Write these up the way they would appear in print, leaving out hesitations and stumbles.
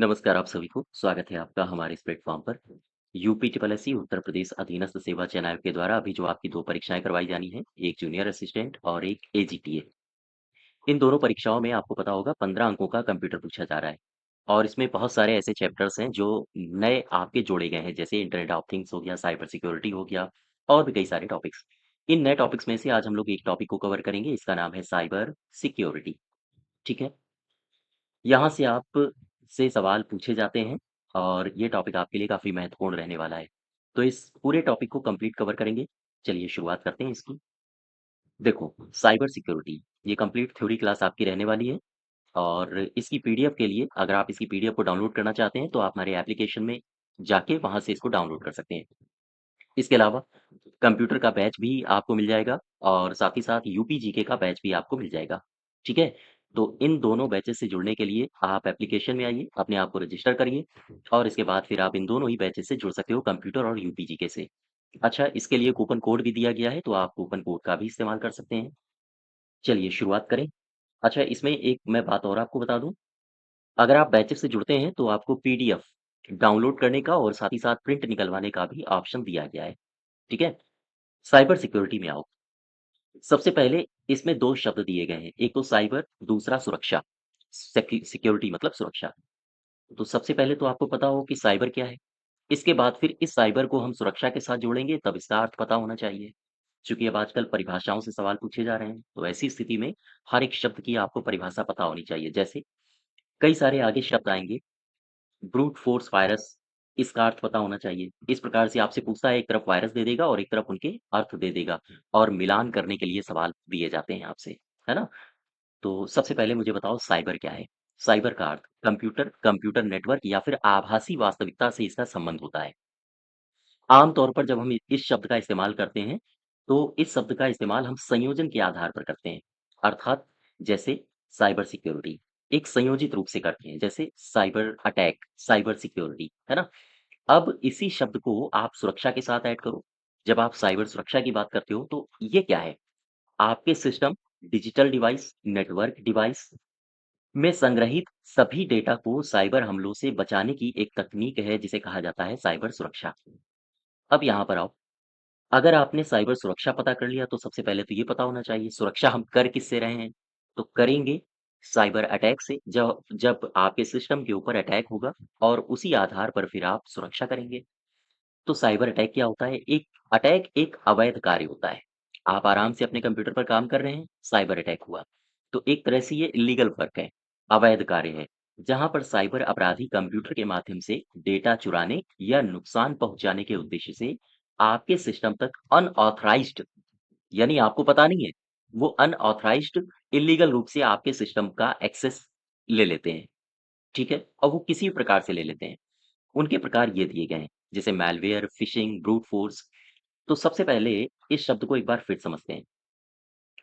नमस्कार आप सभी को, स्वागत है आपका हमारे इस प्लेटफ़ॉर्म पर। UP triple SC Uttar Pradesh अधीनस्थ सेवा चयन आयोग के द्वारा अभी जो आपकी 2 परीक्षाएँ करवाई जानी हैं, एक जूनियर असिस्टेंट और एक एजीटीए। इन दोनों परीक्षाओं में आपको पता होगा 15 अंकों का कंप्यूटर पूछा जा रहा है और इसमें बहुत सारे ऐसे चैप्टर्स हैं जो नए आपके जोड़े गए हैं, जैसे इंटरनेट ऑफ थिंग्स हो गया, साइबर सिक्योरिटी हो गया और भी कई सारे टॉपिक्स। इन नए टॉपिक्स में से आज हम लोग एक टॉपिक को कवर करेंगे, इसका नाम है साइबर सिक्योरिटी, ठीक है? यहाँ से आप से सवाल पूछे जाते हैं और ये टॉपिक आपके लिए काफ़ी महत्वपूर्ण रहने वाला है। तो इस पूरे टॉपिक को कंप्लीट कवर करेंगे। चलिए शुरुआत करते हैं इसकी। देखो, साइबर सिक्योरिटी ये कंप्लीट थ्योरी क्लास आपकी रहने वाली है और इसकी पीडीएफ के लिए अगर आप इसकी पीडीएफ को डाउनलोड करना चाहते हैं तो आप हमारे एप्लीकेशन में जाके वहाँ से इसको डाउनलोड कर सकते हैं। इसके अलावा कंप्यूटर का बैच भी आपको मिल जाएगा और साथ ही साथ यूपी जीके का बैच भी आपको मिल जाएगा, ठीक है? तो इन दोनों बैचेस से जुड़ने के लिए आप एप्लीकेशन में आइए, अपने आप को रजिस्टर करिए और इसके बाद फिर आप इन दोनों ही बैचेस से जुड़ सकते हो कंप्यूटर और यूपी जीके से। अच्छा, इसके लिए कूपन कोड भी दिया गया है, तो आप कूपन कोड का भी इस्तेमाल कर सकते हैं। चलिए शुरुआत करें। अच्छा, इसमें एक मैं बात और आपको बता दूँ, अगर आप बैचेस से जुड़ते हैं तो आपको पीडीएफ डाउनलोड करने का और साथ ही साथ प्रिंट निकलवाने का भी ऑप्शन दिया गया है, ठीक है? साइबर सिक्योरिटी में आओ। सबसे पहले इसमें 2 शब्द दिए गए हैं, एक तो साइबर, दूसरा सुरक्षा। सिक्योरिटी मतलब सुरक्षा। तो सबसे पहले तो आपको पता हो कि साइबर क्या है? इसके बाद फिर इस साइबर को हम सुरक्षा के साथ जोड़ेंगे तब इसका अर्थ पता होना चाहिए। चूँकि अब आजकल परिभाषाओं से सवाल पूछे जा रहे हैं, तो ऐसी स्थिति में हर एक शब्द की आपको परिभाषा पता होनी चाहिए। जैसे कई सारे आगे शब्द आएँगे, ब्रूट फ़ोर्स वायरस, इसका अर्थ पता होना चाहिए। इस प्रकार से आपसे पूछता है, एक तरफ वायरस दे देगा और एक तरफ उनके अर्थ दे देगा और मिलान करने के लिए सवाल दिए जाते हैं आपसे, है ना? तो सबसे पहले मुझे बताओ साइबर क्या है? साइबर का अर्थ कंप्यूटर, कंप्यूटर नेटवर्क या फिर आभासी वास्तविकता से इसका संबंध होता है। आम तौर पर जब हम इस शब्द का इस्तेमाल करते हैं, तो इस शब्द का इस्तेमाल हम संयोजन के आधार पर करते हैं। अर्थात जैसे साइबर सिक्योरिटी, एक संयोजित रूप से करते हैं, जैसे साइबर अटैक, साइबर सिक्योरिटी, है ना? अब इसी शब्द को आप सुरक्षा के साथ ऐड करो। जब आप साइबर सुरक्षा की बात करते हो, तो ये क्या है? आपके system, digital device, network device में संग्रहित सभी डेटा को साइबर हमलों से बचाने की एक तकनीक है, जिसे कहा जाता है साइबर सुरक्षा। अब यहाँ पर आओ, अगर आपने साइबर सुरक्षा पता कर लिया, तो सबसे पहले तो ये पता होना चाहिए सुरक्षा हम कर किससे रहे हैं? तो करेंगे साइबर अटैक से, जब जब आपके सिस्टम के ऊपर अटैक होगा और उसी आधार पर फिर आप सुरक्षा करेंगे। तो साइबर अटैक क्या होता है? अटैक एक अवैध कार्य होता है। आप आराम से अपने कंप्यूटर पर काम कर रहे हैं, साइबर अटैक हुआ। तो एक तरह से ये इल्लीगल वर्क है, अवैध कार्य है, जहाँ पर साइबर अपराधी कंप्यूटर के माध्यम से डेटा चुराने या नुकसान पहुँचाने के उद्देश्य से आपके सिस्टम तक अनऑथराइज़्ड, यानी आपको पता नहीं है, वो अनऑथराइज़्ड इल्लीगल रूप से आपके सिस्टम का एक्सेस ले लेते हैं, ठीक है? और वो किसी भी प्रकार से ले लेते हैं। उनके प्रकार ये दिए गए हैं, जैसे मैलवेयर, फिशिंग, ब्रूट फ़ोर्स। तो सबसे पहले इस शब्द को एक बार फिर समझते हैं।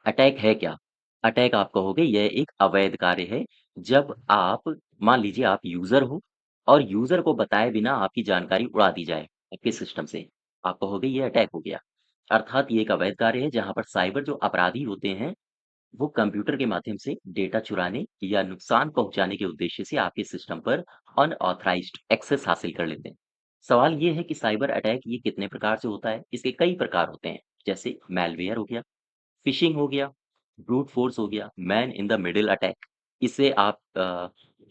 अटैक है क्या? अटैक आप कहोगे यह एक अवैध कार्य है, जब आप मान लीजिए आप यूज़र हो और यूज़र को बताए बिना आपकी जानकारी उड़ा दी जाए आपके सिस्टम से। आप कहोगे ये अटैक हो गया। अर्थात ये एक अवैध कार्य है जहाँ पर साइबर जो अपराधी होते हैं, वो कंप्यूटर के माध्यम से डेटा चुराने या नुकसान पहुँचाने के उद्देश्य से आपके सिस्टम पर अनऑथराइज़्ड एक्सेस हासिल कर लेते हैं। सवाल ये है कि साइबर अटैक ये कितने प्रकार से होता है? इसके कई प्रकार होते हैं, जैसे मैलवेयर हो गया, फिशिंग हो गया, ब्रूट फ़ोर्स हो गया, man in the middle attack. इसे आप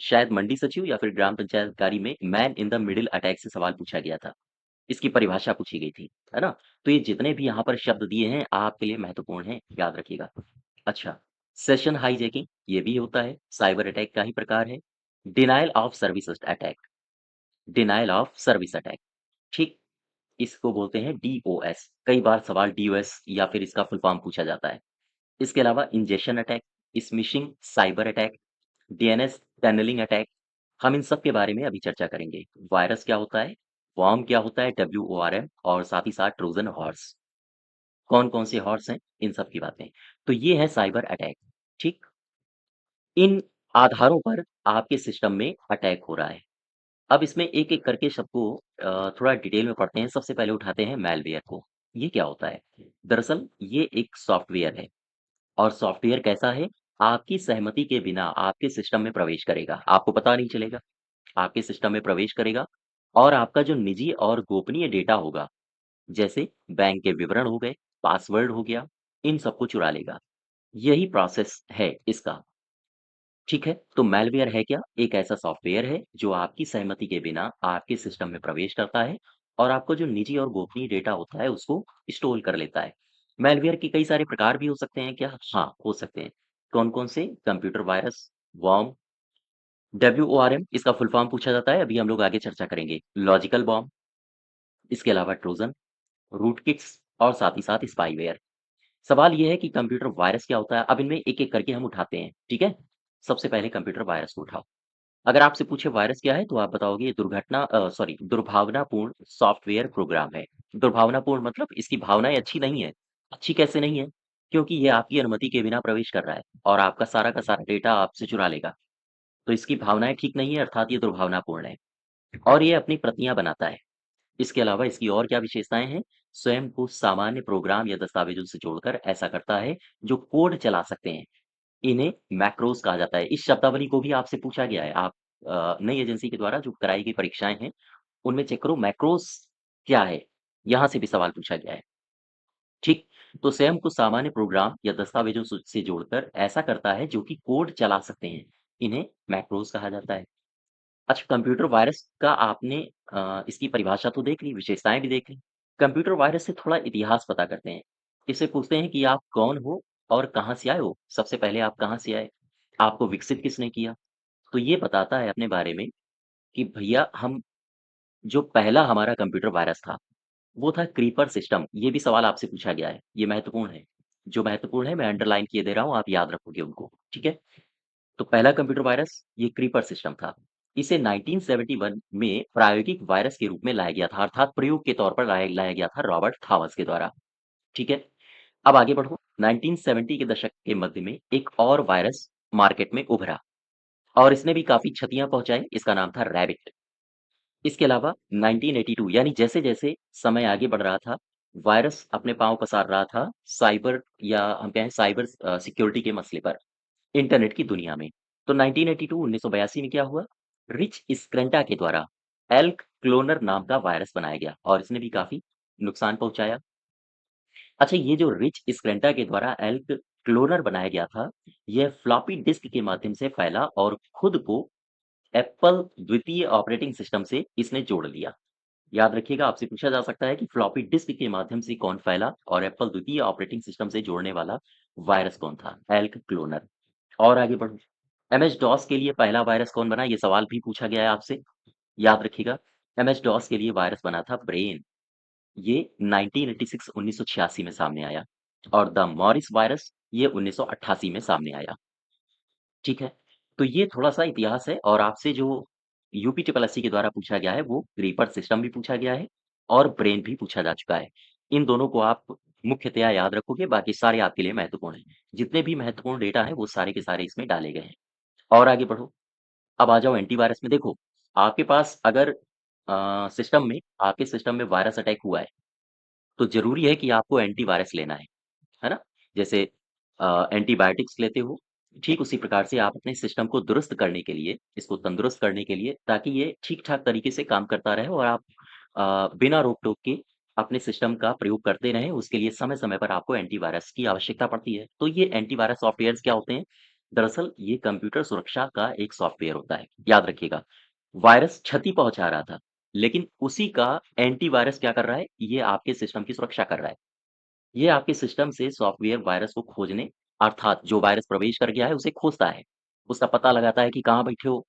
शायद मंडी सचिव या फिर ग्राम पंचायत कार्य में man in the middle attack से सवाल पूछा गया था। इसकी परिभाषा पूछी गई थी, है ना? तो ये जितने भी यहाँ पर शब्द दिए हैं, आपके लिए महत्वपूर्ण हैं, याद रखिएगा। अच्छा, सेशन हाइजैकिंग ये भी होता है, साइबर अटैक का ही प्रकार है। Denial of service attack, denial of service attack, ठीक? इसको बोलते हैं डीओएस। कई बार सवाल डीओएस या फिर इसका फुल फॉर्म पूछा जाता है। इसके अलावा injection attack, smishing cyber attack, DNS tunnelling attack, हम इन सब के बारे में अभी चर्चा करेंगे। वायरस क्या होता है? वर्म क्या होता है? WORM और साथ ही साथ ट्रोजन हॉर्स। कौन-कौन से हॉर्स हैं? इन सब की बातें। तो ये है साइबर अटैक, ठीक? इन आधारों पर आपके सिस्टम में अटैक हो रहा है। अब इसमें एक-एक करके सबको थोड़ा डिटेल में पढ़ते हैं। सबसे पहले उठाते हैं मैलवेयर को। ये क्या होता है? दरअसल ये एक सॉफ्टवेयर है और सॉफ्टवेयर कैसा है? आपकी सहमति के बिना आपके सिस्टम में प्रवेश करेगा, आपको पता नहीं चलेगा। आपके सिस्टम में प्रवेश करेगा और आपका जो निजी और गोपनीय डेटा होगा, जैसे बैंक के विवरण हो गए, पासवर्ड हो गया, इन सबको चुरा लेगा। यही प्रोसेस है इसका। ठीक है, तो मैलवेयर है क्या? एक ऐसा सॉफ्टवेयर है जो आपकी सहमति के बिना आपके सिस्टम में प्रवेश करता है और आपका जो निजी और गोपनीय डेटा होता है उसको स्टोर कर लेता है। मैलवेयर के कई सारे प्रकार भी हो सकते हैं क्या? हाँ, हो सकते हैं। कौन-कौन से? कंप्यूटर वायरस, वर्म, WORM इसका फुल फॉर्म पूछा जाता है, अभी हम लोग आगे चर्चा करेंगे। लॉजिकल बॉम्ब, इसके अलावा ट्रोजन, रूटकिट्स और साथ ही साथ स्पाईवेयर। सवाल ये है कि कंप्यूटर वायरस क्या होता है? अब इनमें एक-एक करके हम उठाते हैं, ठीक है? सबसे पहले कंप्यूटर वायरस को उठाओ। अगर आपसे पूछे वायरस क्या है तो आप बताओगे ये दुर्भावनापूर्ण सॉफ्टवेयर प्रोग्राम है। दुर्भावनापूर्ण मतलब इसकी भावनाएँ अच्छी नहीं है। अच्छी कैसे नहीं है? क्योंकि ये आपकी अनुमति के बिना प्रवेश कर रहा है और आपका सारा का सारा डेटा आपसे चुरा लेगा। तो इसकी भावनाएँ ठीक नहीं है अर्थात ये दुर्भावनापूर्ण है और ये अपनी प्रतियाँ बनाता है। इसके अलावा इसकी और क्या विशेषताएँ हैं? स्वयं को सामान्य प्रोग्राम या दस्तावेज़ों से जोड़कर ऐसा करता है जो कोड चला सकते हैं। इन्हें मैक्रोज़ कहा जाता है। इस शब्दावली को भी आपसे पूछा गया है। आप नई एजेंसी के द्वारा जो कराई गई परीक्षाएँ हैं, उनमें चेक करो मैक्रोज़ क्या है? यहाँ से भी सवाल पूछा गया है। ठीक? तो स्वयं को सामान्य प्रोग्राम या दस्तावेज़ों से जोड़कर ऐसा करता है जो कि कोड चला सकते हैं। इन्हें मैक्रोज़ कहा जाता है। अच्छा, कंप्यूटर वायरस का आपने इसकी परिभाषा तो देख ली, विशेषताएँ भी देख ली। कंप्यूटर वायरस से थोड़ा इतिहास पता करते हैं। इससे पूछते हैं कि आप कौन हो और कहाँ से आए हो? सबसे पहले आप कहाँ से आए? आपको विकसित किसने किया? तो ये बताता है अपने बारे में कि भैया हम जो पहला हमारा कंप्यूटर वायरस था, वो था क्रीपर सिस्टम। ये भी सवाल आपसे पूछा गया है, ये महत्वपूर्ण है। जो महत्वपूर्ण है मैं अंडरलाइन किए दे रहा हूँ, आप याद रखोगे उनको, ठीक है? तो पहला कंप्यूटर वायरस ये क्रीपर सिस्टम था। इसे 1971 में प्रायोगिक वायरस के रूप में लाया गया था, अर्थात प्रयोग के तौर पर लाया लाया गया था रॉबर्ट थॉमस के द्वारा, ठीक है? अब आगे बढ़ो, 1970 के दशक के मध्य में एक और वायरस मार्केट में उभरा और इसने भी काफ़ी क्षतियाँ पहुँचाई, इसका नाम था रैबिट। इसके अलावा 1982 यानी जैसे-जैसे समय आगे बढ़ रहा था, वायरस अपने पाँव पसार रहा था साइबर या हम कहें साइबर सिक्योरिटी के मसले पर, इंटरनेट की दुनिया में। तो 1982 1982 में क्या हुआ? रिच स्क्रैंटा के द्वारा एल्क क्लोनर नाम का वायरस बनाया गया और इसने भी काफ़ी नुकसान पहुँचाया। अच्छा, ये जो रिच स्क्रैंटा के द्वारा एल्क क्लोनर बनाया गया था, यह फ्लॉपी डिस्क के माध्यम से फैला और खुद को एप्पल द्वितीय ऑपरेटिंग सिस्टम से इसने जोड़ लिया। याद रखिएगा आपसे पूछा जा सकता है कि फ्लॉपी डिस्क के माध्यम से कौन फैला और एप्पल द्वितीय ऑपरेटिंग सिस्टम से जोड़ने वाला वायरस कौन था? Elk cloner. और आगे बढ़ो। एमएस डॉस के लिए पहला वायरस कौन बना? ये सवाल भी पूछा गया है आपसे। याद रखिएगा, एमएस डॉस के लिए वायरस बना था ब्रेन। ये 1986 1986 में सामने आया और द मॉरिस वायरस ये 1988 में सामने आया। ठीक है? तो ये थोड़ा-सा इतिहास है और आपसे जो यूपी ट्रिपल एससी के द्वारा पूछा गया है, वो रीपर सिस्टम भी पूछा गया है और ब्रेन भी पूछा जा चुका है। इन दोनों को आप मुख्यतया याद रखोगे, बाकी सारे आपके लिए महत्वपूर्ण हैं। जितने भी महत्वपूर्ण डेटा हैं, वो सारे के सारे इसमें डाले गए हैं। और आगे बढ़ो, अब आ जाओ एंटीवायरस में। देखो, आपके पास अगर सिस्टम में आपके सिस्टम में वायरस अटैक हुआ है, तो ज़रूरी है कि आपको एंटीवायरस लेना है ना? जैसे एंटीबायोटिक्स लेते हो, ठीक उसी प्रकार से आप अपने सिस्टम को दुरुस्त करने के लिए, इसको तंदुरुस्त करने के लिए ताकि ये ठीक-ठाक तरीके से काम करता रहे और आप बिना रोक-टोक के अपने सिस्टम का प्रयोग करते रहें, उसके लिए समय-समय पर आपको एंटीवायरस की आवश्यकता पड़ती है। तो ये एंटीवायरस सॉफ्टवेयर्स क्या होते हैं? दरअसल ये कंप्यूटर सुरक्षा का एक सॉफ्टवेयर होता है। याद रखिएगा, वायरस क्षति पहुँचा रहा था, लेकिन उसी का एंटीवायरस क्या कर रहा है? ये आपके सिस्टम की सुरक्षा कर रहा है। ये आपके सिस्टम से सॉफ्टवेयर वायरस को खोजने अर्थात जो वायरस प्रवेश कर गया है उसे खोजता है। उसका पता लगाता है कि कहाँ बैठे हो,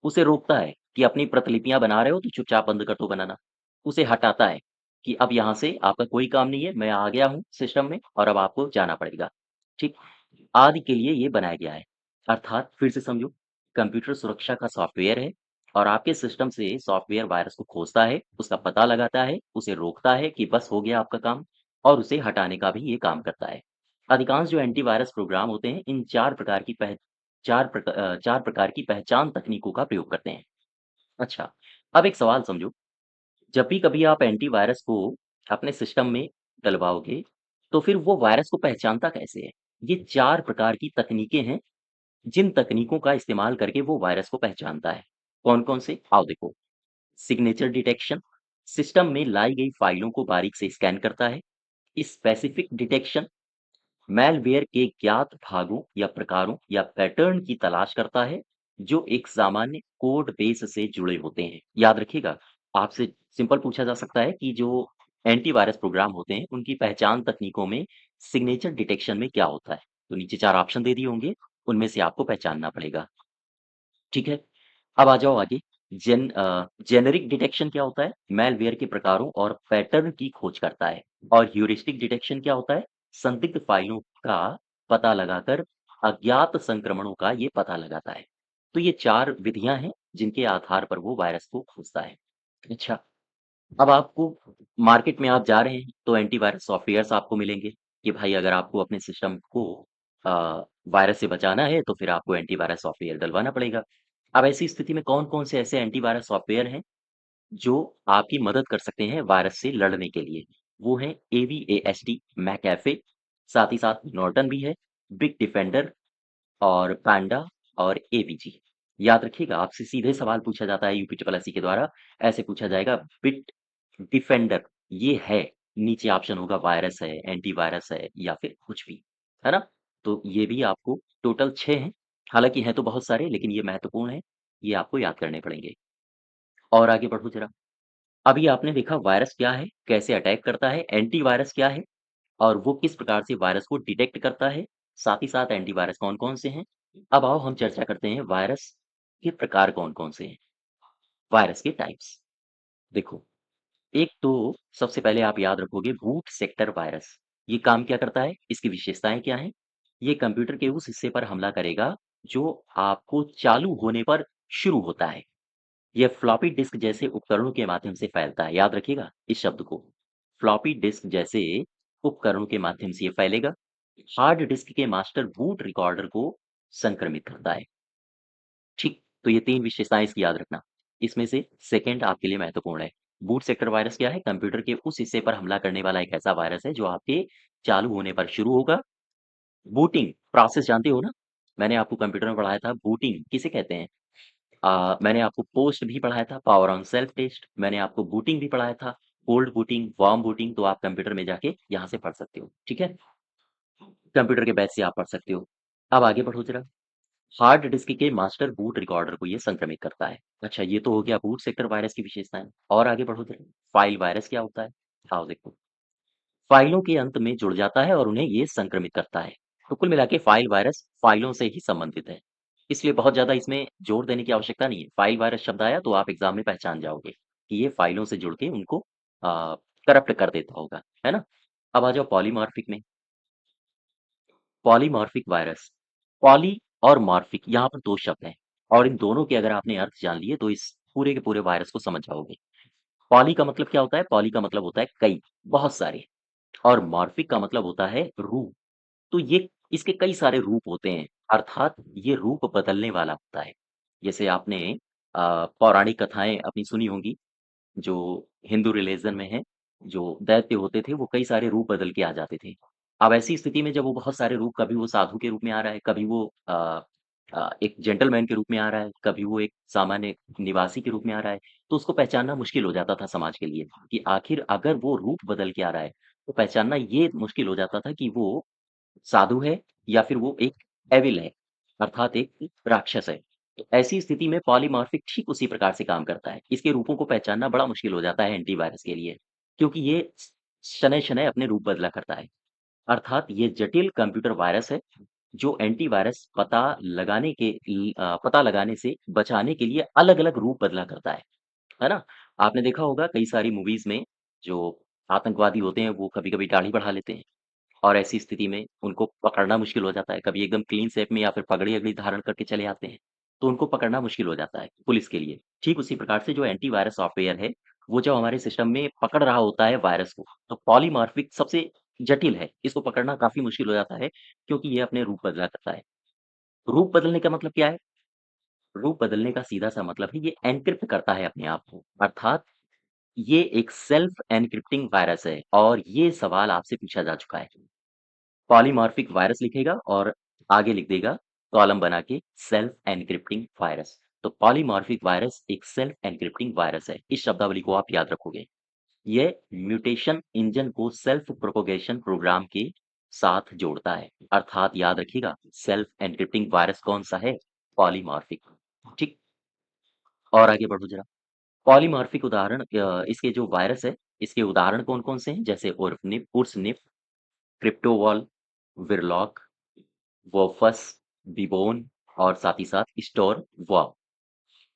उसे रोकता है कि अपनी प्रतिलिपियाँ बना रहे हो तो चुपचाप बंद कर दो बनाना। उसे हटाता है कि अब यहाँ से आपका कोई काम नहीं है, मैं आ गया हूँ सिस्टम में और अब आपको जाना पड़ेगा। ठीक? आदि के लिए ये बनाया गया है। अर्थात फिर से समझो, कंप्यूटर सुरक्षा का सॉफ्टवेयर है और आपके सिस्टम से सॉफ्टवेयर वायरस को खोजता है, उसका पता लगाता है, उसे रोकता है कि बस हो गया आपका काम और उसे हटाने का भी ये काम करता है। अधिकांश जो एंटीवायरस प्रोग्राम होते हैं, इन 4 प्रकार की पहचान तकनीकों का प्रयोग करते हैं। अच्छा, अब एक सवाल समझो, जब भी कभी आप एंटीवायरस को अपने सिस्टम में डलवाओगे, तो फिर वो वायरस को पहचानता कैसे है? ये 4 प्रकार की तकनीकें हैं, जिन तकनीकों का इस्तेमाल करके वो वायरस को पहचानता है। कौन-कौन से? आओ देखो, सिग्नेचर डिटेक्शन, सिस्टम में लाई गई फाइलों को बारीक से स्कैन करता है। स्पेसिफिक डिटेक्शन, मैलवेयर के ज्ञात भागों या प्रकारों या पैटर्न की तलाश करता है जो एक सामान्य कोड बेस से जुड़े होते हैं। याद रखिएगा, आपसे सिंपल पूछा जा सकता है कि जो एंटीवायरस प्रोग्राम होते हैं उनकी पहचान तकनीकों में सिग्नेचर डिटेक्शन में क्या होता है। तो नीचे चार ऑप्शन दे दिए होंगे, उनमें से आपको पहचानना पड़ेगा। ठीक है, अब आ जाओ आगे। जेनेरिक डिटेक्शन क्या होता है? मैलवेयर के प्रकारों और पैटर्न की खोज करता है। और ह्यूरिस्टिक डिटेक्शन क्या होता है? संदिग्ध फाइलों का पता लगाकर अज्ञात संक्रमणों का ये पता लगाता है। तो ये चार विधियां हैं जिनके आधार पर वो वायरस को खोजता है। अच्छा, अब आपको मार्केट में आप जा रहे हैं तो एंटीवायरस सॉफ्टवेयर्स आपको मिलेंगे कि भाई अगर आपको अपने सिस्टम को वायरस से बचाना है तो फिर आपको एंटीवायरस सॉफ्टवेयर डलवाना पड़ेगा। अब ऐसी स्थिति में कौन-कौन से ऐसे एंटीवायरस सॉफ्टवेयर हैं जो आपकी मदद कर सकते हैं वायरस से लड़ने के लिए? वो हैं एवीएएसटी, मैकएफे, साथ ही साथ नॉर्टन भी है, बिग डिफेंडर और पांडा और एवीजी। याद रखिएगा, आपसे सीधे सवाल पूछा जाता है यूपी ट्रिपल एससी के द्वारा। ऐसे पूछा जाएगा, बिट डिफेंडर ये है, नीचे ऑप्शन होगा वायरस है, एंटीवायरस है या फिर कुछ भी, है ना? तो ये भी आपको टोटल 6 हैं। हालाँकि हैं तो बहुत सारे लेकिन ये महत्वपूर्ण हैं, ये आपको याद करने पड़ेंगे। और आगे बढ़ो ज़रा। अभी आपने देखा वायरस क्या है, कैसे अटैक करता है, एंटीवायरस क्या है और वो किस प्रकार से वायरस को डिटेक्ट करता है, साथ ही साथ एंटीवायरस कौन-कौन से हैं। अब आओ हम चर्चा करते हैं वायरस के प्रकार कौन-कौन से हैं, वायरस के टाइप्स। देखो, एक तो सबसे पहले आप याद रखोगे बूट सेक्टर वायरस। ये काम क्या करता है? इसकी विशेषताएँ क्या हैं? ये कंप्यूटर के उस हिस्से पर हमला करेगा जो आपको चालू होने पर शुरू होता है। यह फ्लॉपी डिस्क जैसे उपकरणों के माध्यम से फैलता है। याद रखिएगा इस शब्द को। फ्लॉपी डिस्क जैसे उपकरणों के माध्यम से ये फैलेगा। हार्ड डिस्क के मास्टर बूट रिकॉर्डर को संक्रमित करता है। ठीक, तो ये 3 विशेषताएँ इसकी याद रखना। इसमें से सेकंड आपके लिए महत्वपूर्ण है। बूट सेक्टर वायरस क्या है? कंप्यूटर के उस हिस्से पर हमला करने वाला एक ऐसा वायरस है जो आपके चालू होने पर शुरू होगा। बूटिंग प्रोसेस जानते हो ना? मैंने आपको कंप्यूटर में पढ़ाया था बूटिंग किसे कहते हैं? मैंने आपको पोस्ट भी पढ़ाया था, पावर ऑन सेल्फ टेस्ट। मैंने आपको बूटिंग भी पढ़ाया था, कोल्ड बूटिंग, वार्म बूटिंग। तो आप कंप्यूटर में जाके यहाँ से पढ़ सकते हो, ठीक है? कंप्यूटर के बैच से आप पढ़ सकते हो। अब आगे बढ़ो जरा। हार्ड डिस्क के मास्टर बूट रिकॉर्डर को ये संक्रमित करता है। अच्छा, ये तो हो गया बूट सेक्टर वायरस की विशेषताएं। और आगे बढ़ो जरा। फाइल वायरस क्या होता है? आओ देखो। फाइलों के अंत में जुड़ जाता है और उन्हें ये संक्रमित करता है। तो कुल मिला के फाइल वायरस फाइलों से ही संबंधित है। इसलिए बहुत ज्यादा इसमें जोर देने की आवश्यकता नहीं है। फाइल वायरस शब्द आया तो आप एग्जाम में पहचान जाओगे कि ये फाइलों से जुड़ के उनको करप्ट कर देता होगा, है ना? अब आ जाओ पॉलीमॉर्फिक में। पॉलीमॉर्फिक वायरस, पॉली और मॉर्फिक यहाँ पर दो शब्द हैं और इन दोनों के अगर आपने अर्थ जान लिए तो इस पूरे के पूरे वायरस को समझ जाओगे। पॉली का मतलब क्या होता है? पॉली का मतलब होता है कई, बहुत सारे। और मॉर्फिक का मतलब होता है रूप। तो ये इसके कई सारे रूप होते हैं, अर्थात ये रूप बदलने वाला होता है। जैसे आपने पौराणिक कथाएं अपनी सुनी होंगी, जो हिंदू रिलीजन में है, जो दैत्य होते थे वो कई सारे रूप बदल के आ जाते थे। अब ऐसी स्थिति में जब वो बहुत सारे रूप, कभी वो साधु के रूप में आ रहा है, कभी वो एक जेंटलमैन के रूप में आ रहा है, कभी वो एक सामान्य निवासी के रूप में आ रहा है, तो उसको पहचानना मुश्किल हो जाता था समाज के लिए कि आखिर अगर वो रूप बदल के आ रहा है, तो पहचानना ये मुश्किल हो जाता था कि वो साधु है या फिर वो एक एविल है, अर्थात एक राक्षस है। तो ऐसी स्थिति में पॉलीमॉर्फिक ठीक उसी प्रकार से काम करता है। इसके रूपों को पहचानना बड़ा मुश्किल हो जाता है एंटीवायरस के लिए, क्योंकि ये शनैः-शनैः अपने रूप बदला करता है। अर्थात ये जटिल कंप्यूटर वायरस है, जो एंटीवायरस पता लगाने से बचाने के लिए अलग-अलग रूप बदला करता है ना? आपने देखा होगा कई सारी मूवीज़ में जो आतंकवादी होते हैं, वो कभी-कभी दाढ़ी बढ़ा लेते हैं। और ऐसी स्थिति में उनको पकड़ना मुश्किल हो जाता है। कभी एकदम क्लीन शेप में या फिर पगड़ी-वगड़ी धारण करके चले आते हैं, तो उनको पकड़ना मुश्किल हो जाता है पुलिस के लिए। ठीक उसी प्रकार से जो एंटीवायरस सॉफ्टवेयर है, वो जब हमारे सिस्टम में पकड़ रहा होता है वायरस को, तो पॉलीमॉर्फिक सबसे जटिल है। इसको पकड़ना काफ़ी मुश्किल हो जाता है, क्योंकि ये अपने रूप बदला करता है। रूप बदलने का मतलब क्या है? रूप बदलने का सीधा-सा मतलब है ये एन्क्रिप्ट करता है अपने आप को, अर्थात ये एक सेल्फ एन्क्रिप्टिंग वायरस है और ये सवाल आपसे पूछा जा चुका है। पॉलीमॉर्फिक वायरस लिखेगा और आगे लिख देगा कॉलम बना के सेल्फ एन्क्रिप्टिंग वायरस। तो पॉलीमॉर्फिक वायरस एक सेल्फ एन्क्रिप्टिंग वायरस है। इस शब्दावली को आप याद रखोगे। यह म्यूटेशन इंजन को सेल्फ प्रोपोगेशन प्रोग्राम के साथ जोड़ता है। अर्थात याद रखिएगा, सेल्फ एन्क्रिप्टिंग वायरस कौन सा है? पॉलीमॉर्फिक। ठीक। और आगे बढ़ो जरा। पॉलीमॉर्फिक उदाहरण इसके जो वायरस है, इसके उदाहरण कौन-कौन से हैं? जैसे उर्सनिप, क्रिप्टोवॉल, विरलॉक, वोफस, बिबोन और साथ ही साथ स्टोरवॉर्म।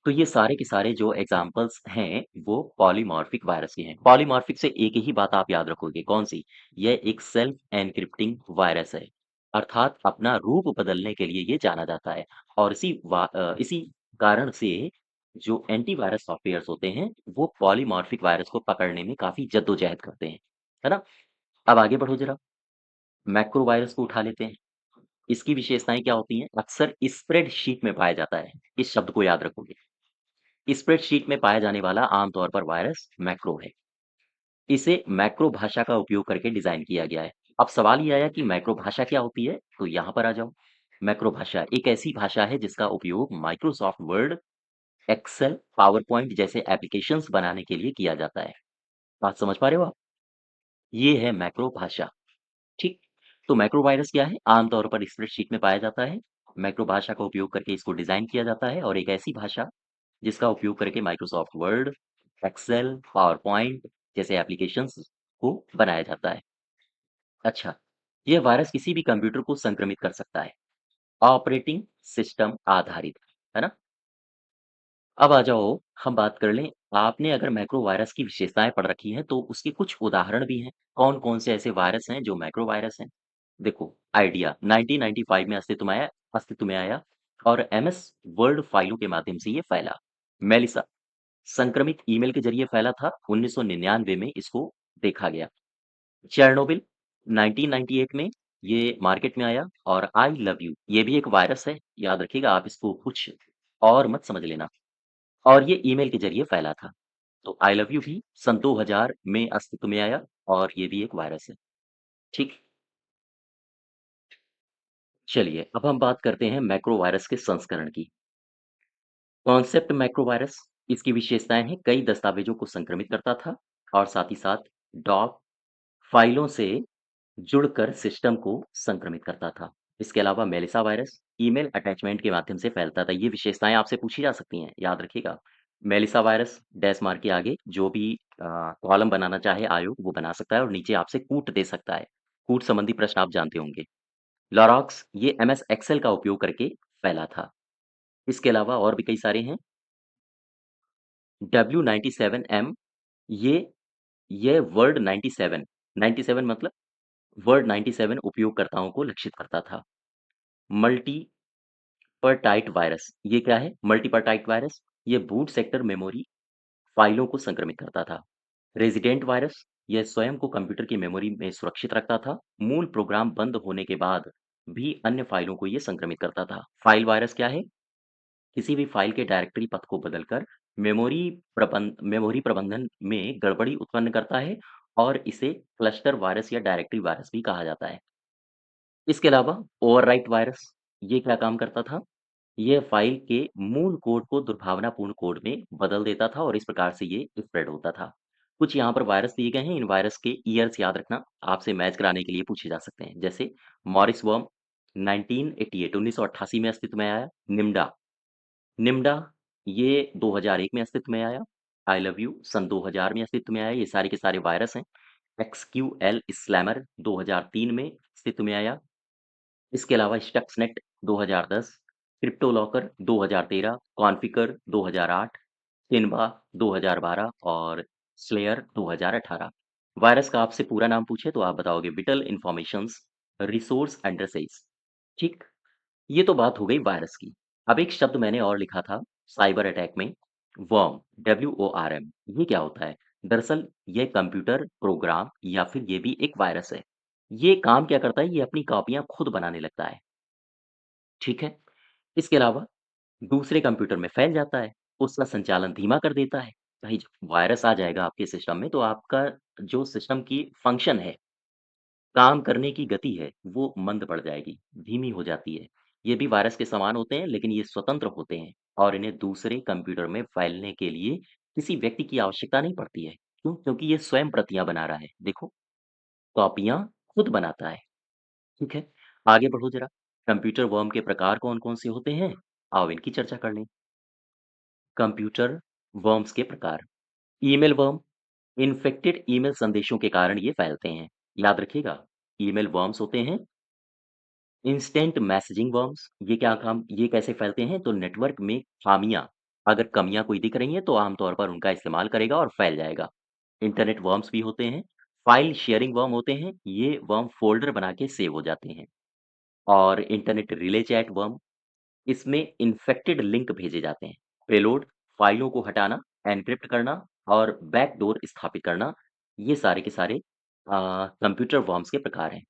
तो ये सारे के सारे जो एग्जाम्पल्स हैं, वो पॉलीमॉर्फिक वायरस के हैं। पॉलीमॉर्फिक से एक ही बात आप याद रखोगे, कौन-सी? यह एक सेल्फ एन्क्रिप्टिंग वायरस है, अर्थात अपना रूप बदलने के लिए ये जाना जाता है। और इसी कारण से जो एंटीवायरस सॉफ्टवेयर्स होते हैं, वो पॉलीमॉर्फिक वायरस को पकड़ने में काफ़ी जद्दोजहद करते हैं। है ना? अब आगे बढ़ो ज़रा, मैक्रो वायरस को उठा लेते हैं। इसकी विशेषताएँ क्या होती हैं? अक्सर स्प्रेडशीट में पाया जाता है। इस शब्द को याद रखोगे। स्प्रेडशीट में पाया जाने वाला आमतौर पर वायरस मैक्रो है। इसे मैक्रो भाषा का उपयोग करके डिजाइन किया गया है। अब सवाल ये आया कि मैक्रो भाषा क्या होती है? तो यहाँ पर आ जाओ। मैक्रो भाषा एक ऐसी भाषा है जिसका उपयोग Microsoft Word, Excel, PowerPoint जैसे एप्लीकेशंस बनाने के लिए किया जाता है। बात समझ पा रहे हो आप? ये है मैक्रो भाषा। ठीक। तो मैक्रो वायरस क्या है? आमतौर पर स्प्रेडशीट में पाया जाता है। मैक्रो भाषा का उपयोग करके इसको डिजाइन किया जाता है और एक ऐसी भाषा जिसका उपयोग करके Microsoft Word, Excel, PowerPoint जैसे एप्लीकेशंस को बनाया जाता है। अच्छा, यह वायरस किसी भी कंप्यूटर को संक्रमित कर सकता है, ऑपरेटिंग सिस्टम आधारित, है ना? अब आ जाओ, हम बात कर लें, आपने अगर मैक्रो वायरस की विशेषताएं पढ़ रखी हैं, तो उसके कुछ उदाहरण भी हैं। कौन-कौन से ऐसे वायरस हैं जो मैक्रो वायरस हैं? देखो, आइडिया 1995 में अस्तित्व में आया और एमएस वर्ड फाइलों के माध्यम से ये फैला। मेलिसा संक्रमित ईमेल के जरिए फैला था। 1999 में इसको देखा गया। चेरनोबिल 1998 में ये मार्केट में आया। और आई लव यू ये भी एक वायरस है। याद रखिएगा, आप इसको कुछ और मत समझ लेना। और ये ईमेल के जरिए फैला था। तो आई लव यू भी सन 2000 में अस्तित्व में आया और ये भी एक वायरस है। ठीक। चलिए, अब हम बात करते हैं मैक्रो वायरस के संस्करण की। कॉन्सेप्ट मैक्रो वायरस, इसकी विशेषताएं हैं, कई दस्तावेजों को संक्रमित करता था और साथ ही साथ डॉक फाइलों से जुड़कर सिस्टम को संक्रमित करता था। इसके अलावा मेलिसा वायरस ईमेल अटैचमेंट के माध्यम से फैलता था। ये विशेषताएं आपसे पूछी जा सकती हैं, याद रखिएगा। मेलिसा वायरस डैश मार्क के आगे जो भी कॉलम बनाना चाहे आयोग वो बना सकता है और नीचे आपसे कूट दे सकता है। कूट संबंधी प्रश्न आप जानते होंगे। लॉरॉक्स ये एमएस एक्सेल का उपयोग करके फैला था। इसके अलावा और भी कई सारे हैं। W97M ये ये वर्ड 97 97 मतलब वर्ड 97 उपयोगकर्ताओं को लक्षित करता था। मल्टीपर्टाइट वायरस ये क्या है? मल्टीपर्टाइट वायरस ये बूट सेक्टर मेमोरी फाइलों को संक्रमित करता था। रेजिडेंट वायरस यह स्वयं को कंप्यूटर की मेमोरी में सुरक्षित रखता था। मूल प्रोग्राम बंद होने के बाद भी अन्य फाइलों को ये संक्रमित करता था। फाइल वायरस क्या है? किसी भी फाइल के डायरेक्टरी पथ को बदलकर मेमोरी प्रबंधन में गड़बड़ी उत्पन्न करता है और इसे क्लस्टर वायरस या डायरेक्टरी वायरस भी कहा जाता है। इसके अलावा ओवरराइट वायरस ये क्या काम करता था? यह फाइल के मूल कोड को दुर्भावनापूर्ण कोड में बदल देता था और इस प्रकार से ये स्प्रेड होता था। कुछ यहाँ पर वायरस दिए गए हैं, इन वायरस के ईयर्स याद रखना, आपसे मैच कराने के लिए पूछे जा सकते हैं। जैसे मॉरिस वर्म 1988 में अस्तित्व में आया। निम्डा निम्डा ये 2001 में अस्तित्व में आया। आई लव यू सन 2000 में अस्तित्व में आया। ये सारे के सारे वायरस हैं। एक्सक्यूएल स्लैमर 2003 में अस्तित्व में आया। इसके अलावा स्टक्सनेट 2010, क्रिप्टोलॉकर 2013, कॉन्फ़िगर 2008, टिनबा 2012 और स्लेयर 2018। वायरस का आपसे पूरा नाम पूछे तो आप बताओगे विटल इन्फॉर्मेशंस रिसोर्स एड्रेसेस। ठीक। ये तो बात हो गई वायरस की। अब एक शब्द मैंने और लिखा था साइबर अटैक में, वर्म, WORM। ये क्या होता है? दरअसल ये कंप्यूटर प्रोग्राम या फिर ये भी एक वायरस है। ये काम क्या करता है? ये अपनी कॉपियाँ खुद बनाने लगता है। ठीक है? इसके अलावा दूसरे कंप्यूटर में फैल जाता है, उसका संचालन धीमा कर देता है। भाई जब वायरस आ जाएगा आपके सिस्टम में तो आपका जो सिस्टम की फंक्शन है, काम करने की गति है, वो मंद पड़ जाएगी, धीमी हो जाती है। ये भी वायरस के समान होते हैं, लेकिन ये स्वतंत्र होते हैं और इन्हें दूसरे कंप्यूटर में फैलने के लिए किसी व्यक्ति की आवश्यकता नहीं पड़ती है। क्यों? क्योंकि ये स्वयं प्रतियाँ बना रहा है। देखो, कॉपियाँ खुद बनाता है, ठीक है? आगे बढ़ो ज़रा, कंप्यूटर वर्म के प्रकार कौन-कौन से होते हैं? आओ इनकी चर्चा कर लें। कंप्यूटर वर्म्स के प्रकार, ईमेल वर्म, इन्फेक्टेड ईमेल संदेशों के कारण ये फैलते हैं। याद रखिएगा, ईमेल वर्म्स होते हैं। इंस्टेंट मैसेजिंग वर्म्स, ये कैसे फैलते हैं? तो नेटवर्क में खामियां, अगर कमियां कोई दिख रही हैं तो आमतौर पर उनका इस्तेमाल करेगा और फैल जाएगा। इंटरनेट वर्म्स भी होते हैं। फाइल शेयरिंग वर्म होते हैं, ये वर्म फोल्डर बना के सेव हो जाते हैं। और इंटरनेट रिले चैट वर्म, इसमें इन्फेक्टेड लिंक भेजे जाते हैं। पेलोड, फाइलों को हटाना, एन्क्रिप्ट करना और बैकडोर स्थापित करना, ये सारे के सारे कंप्यूटर वर्म्स के प्रकार हैं।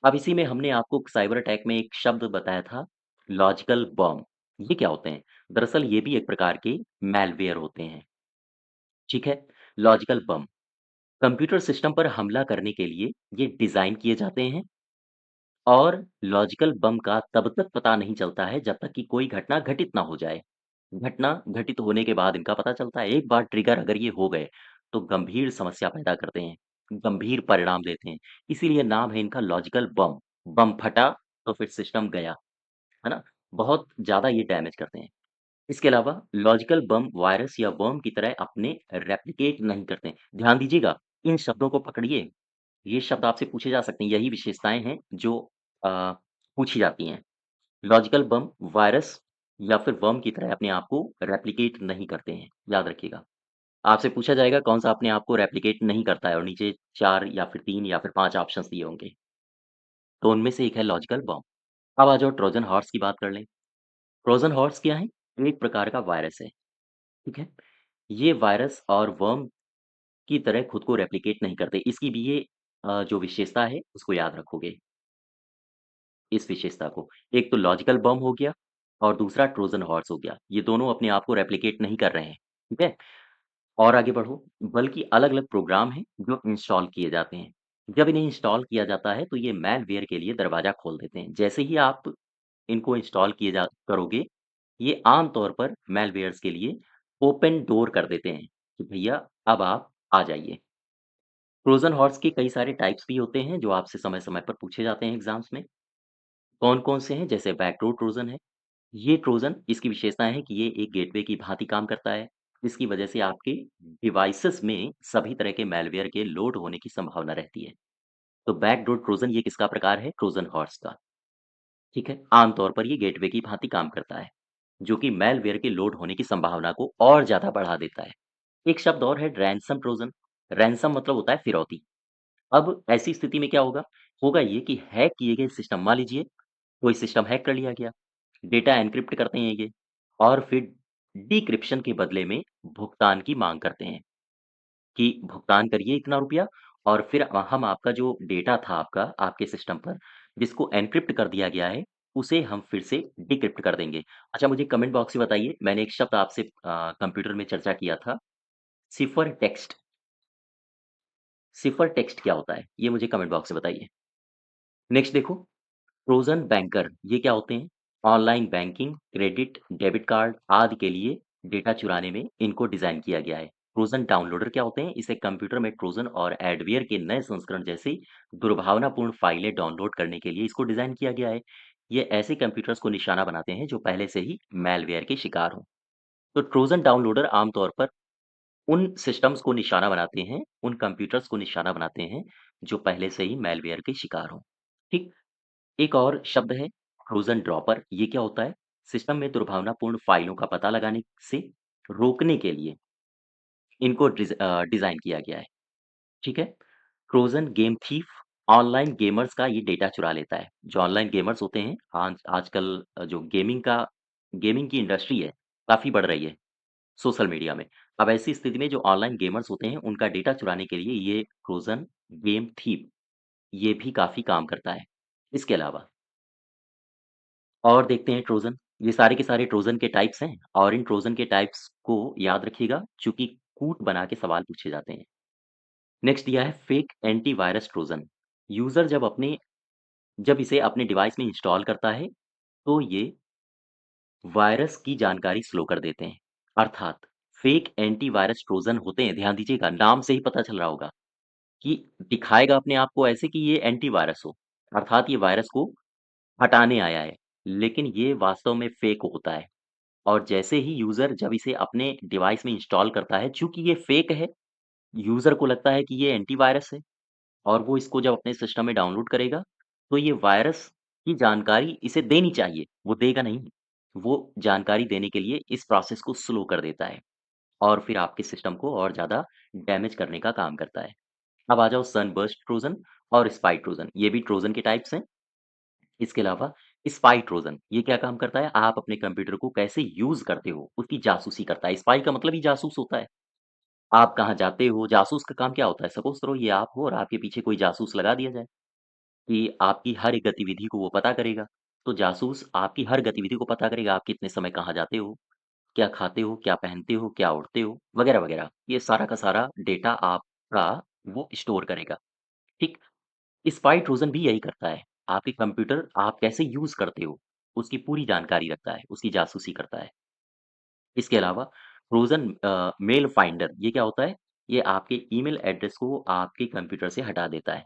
अब इसी में हमने आपको साइबर अटैक में एक शब्द बताया था, लॉजिकल बॉम्ब। ये क्या होते हैं? दरअसल ये भी एक प्रकार के मैलवेयर होते हैं, ठीक है? लॉजिकल बम कंप्यूटर सिस्टम पर हमला करने के लिए ये डिज़ाइन किए जाते हैं और लॉजिकल बम का तब तक पता नहीं चलता है जब तक कि कोई घटना घटित ना हो जाए। घटना घटित होने के बाद इनका पता चलता है। एक बार ट्रिगर अगर ये हो गए, तो गंभीर समस्या पैदा करते हैं, गंभीर परिणाम देते हैं। इसीलिए नाम है इनका लॉजिकल बम। बम फटा तो फिर सिस्टम गया। है ना? बहुत ज़्यादा ये डैमेज करते हैं। इसके अलावा लॉजिकल बम वायरस या वर्म की तरह अपने रेप्लिकेट नहीं करते हैं। ध्यान दीजिएगा, इन शब्दों को पकड़िए, ये शब्द आपसे पूछे जा सकते हैं, यही विशेषताएँ हैं जो अ, पूछी जाती हैं। लॉजिकल बम वायरस या फिर वर्म की तरह अपने आप को रेप्लिकेट नहीं करते हैं, याद रखिएगा। आपसे पूछा जाएगा कौन-सा अपने आप को रेप्लिकेट नहीं करता है और नीचे 4 या फिर 3 या फिर 5 ऑप्शंस दिए होंगे, तो उनमें से एक है लॉजिकल बम। अब आ जाओ ट्रोजन हॉर्स की बात कर लें। ट्रोजन हॉर्स क्या है? एक प्रकार का वायरस है, ठीक है? ये वायरस और वर्म की तरह खुद को रेप्लिकेट नहीं करते। इसकी भी ये जो विशेषता है उसको याद रखोगे, इस विशेषता को। एक तो लॉजिकल बम हो गया और दूसरा ट्रोजन हॉर्स हो गया। ये दोनों अपने आप को रेप्लिकेट नहीं कर रहे हैं, ठीक है? और आगे बढ़ो, बल्कि अलग-अलग प्रोग्राम हैं जो इंस्टॉल किए जाते हैं। जब इन्हें इंस्टॉल किया जाता है तो ये मैलवेयर के लिए दरवाज़ा खोल देते हैं। जैसे ही आप इनको इंस्टॉल किए जा करोगे, ये आम तौर पर मैलवेयर्स के लिए ओपन डोर कर देते हैं कि भैया अब आप आ जाइए। ट्रोजन हॉर्स के कई सारे टाइप्स भी होते हैं जो आपसे समय-समय पर पूछे जाते हैं एग्ज़ाम्स में। कौन-कौन से हैं? जैसे बैकडोर ट्रोजन है। ये ट्रोजन इसकी विशेषता है कि ये एक गेटवे की भांति काम करता है। इसकी वजह से आपके डिवाइसेज़ में सभी तरह के मैलवेयर के लोड होने की संभावना रहती है। तो बैकडोर ट्रोजन ये किसका प्रकार है? ट्रोजन हॉर्स का, ठीक है? आम तौर पर ये गेटवे की भांति काम करता है, जो कि मैलवेयर के लोड होने की संभावना को और ज़्यादा बढ़ा देता है। एक शब्द और है रैनसम ट्रोजन। रैनसम मतलब होता है फिरौती। अब ऐसी स्थिति में क्या होगा? होगा ये कि हैक किए गए सिस्टम, मान लीजिए कोई सिस्टम हैक कर लिया गया, डेटा एन्क्रिप्ट करते हैं ये और फिर डिक्रिप्शन के बदले में भुगतान की माँग करते हैं कि भुगतान करिए इतना रुपया और फिर हम आपका जो डेटा था आपका आपके सिस्टम पर, जिसको एन्क्रिप्ट कर दिया गया है, उसे हम फिर से डिक्रिप्ट कर देंगे। अच्छा मुझे कमेंट बॉक्स में बताइए, मैंने एक शब्द आपसे कंप्यूटर में चर्चा किया था, सिफर टेक्स्ट। सिफर टेक्स्ट क्या होता है? ये मुझे कमेंट बॉक्स में बताइए। नेक्स्ट देखो, ट्रोजन बैंकर ये क्या होते हैं? Online banking, credit, debit card आदि के लिए डेटा चुराने में इनको डिज़ाइन किया गया है। ट्रोजन डाउनलोडर क्या होते हैं? इसे कंप्यूटर में ट्रोजन और एडवेयर के नए संस्करण जैसी दुर्भावनापूर्ण फाइलें डाउनलोड करने के लिए इसको डिज़ाइन किया गया है। ये ऐसे कंप्यूटर्स को निशाना बनाते हैं जो पहले से ही मैलवेयर के शिकार हों। तो ट्रोजन डाउनलोडर आमतौर पर उन सिस्टम्स को निशाना बनाते हैं, उन कंप्यूटर्स को निशाना बनाते हैं जो पहले से ही मैलवेयर के शिकार हों। ठीक? एक और शब्द है ट्रोजन ड्रॉपर। ये क्या होता है? सिस्टम में दुर्भावनापूर्ण फाइलों का पता लगाने से रोकने के लिए इनको डिज़ाइन किया गया है, ठीक है? Trojan game thief, online gamers का ये डेटा चुरा लेता है। जो ऑनलाइन गेमर्स होते हैं, आज आजकल जो गेमिंग की इंडस्ट्री है, काफ़ी बढ़ रही है सोशल मीडिया में। अब ऐसी स्थिति में जो ऑनलाइन गेमर्स होते हैं, उनका डेटा चुराने के लिए ये ट्रोजन गेम थीफ ये भी काफ़ी काम करता है। इसके अलावा और देखते हैं ट्रोजन। ये सारे के सारे ट्रोजन के टाइप्स हैं और इन ट्रोजन के टाइप्स को याद रखिएगा चूँकि कूट बना के सवाल पूछे जाते हैं। नेक्स्ट दिया है फेक एंटीवायरस ट्रोजन। यूज़र जब इसे अपने डिवाइस में इंस्टॉल करता है, तो ये वायरस की जानकारी स्लो कर देते हैं। अर्थात फेक एंटीवायरस ट्रोजन होते हैं, ध्यान दीजिएगा, नाम से ही पता चल रहा होगा कि दिखाएगा अपने आप को ऐसे कि ये एंटीवायरस हो, अर्थात ये वायरस को हटाने आया है, लेकिन ये वास्तव में फेक होता है। और जैसे ही यूज़र जब इसे अपने डिवाइस में इंस्टॉल करता है, चूँकि ये फेक है, यूज़र को लगता है कि ये एंटीवायरस है और वो इसको जब अपने सिस्टम में डाउनलोड करेगा, तो ये वायरस की जानकारी इसे देनी चाहिए, वो देगा नहीं। वो जानकारी देने के लिए इस प्रोसेस को स्लो कर देता है और फिर आपके सिस्टम को और ज़्यादा डैमेज करने का काम करता है। अब आ जाओ सनबर्स्ट ट्रोजन और स्पाई ट्रोजन, ये भी ट्रोजन के टाइप्स हैं। इसके अलावा स्पाई ट्रोजन, ये क्या काम करता है? आप अपने कंप्यूटर को कैसे यूज़ करते हो, उसकी जासूसी करता है। स्पाई का मतलब ही जासूस होता है। आप कहाँ जाते हो, जासूस का काम क्या होता है? सपोज़ करो ये आप हो और आपके पीछे कोई जासूस लगा दिया जाए कि आपकी हर एक गतिविधि को वो पता करेगा। तो जासूस आपकी हर गतिविधि को पता करेगा, आप कितने समय कहाँ जाते हो, क्या खाते हो, क्या पहनते हो, क्या ओढ़ते हो, वगैरह-वगैरह। ये सारा का सारा डेटा आपका वो स्टोर करेगा, ठीक? स्पाई ट्रोजन भी यही करता है। आपके कंप्यूटर आप कैसे यूज़ करते हो, उसकी पूरी जानकारी रखता है, उसकी जासूसी करता है। इसके अलावा ट्रोजन मेल फाइंडर, ये क्या होता है? ये आपके ईमेल एड्रेस को आपके कंप्यूटर से हटा देता है।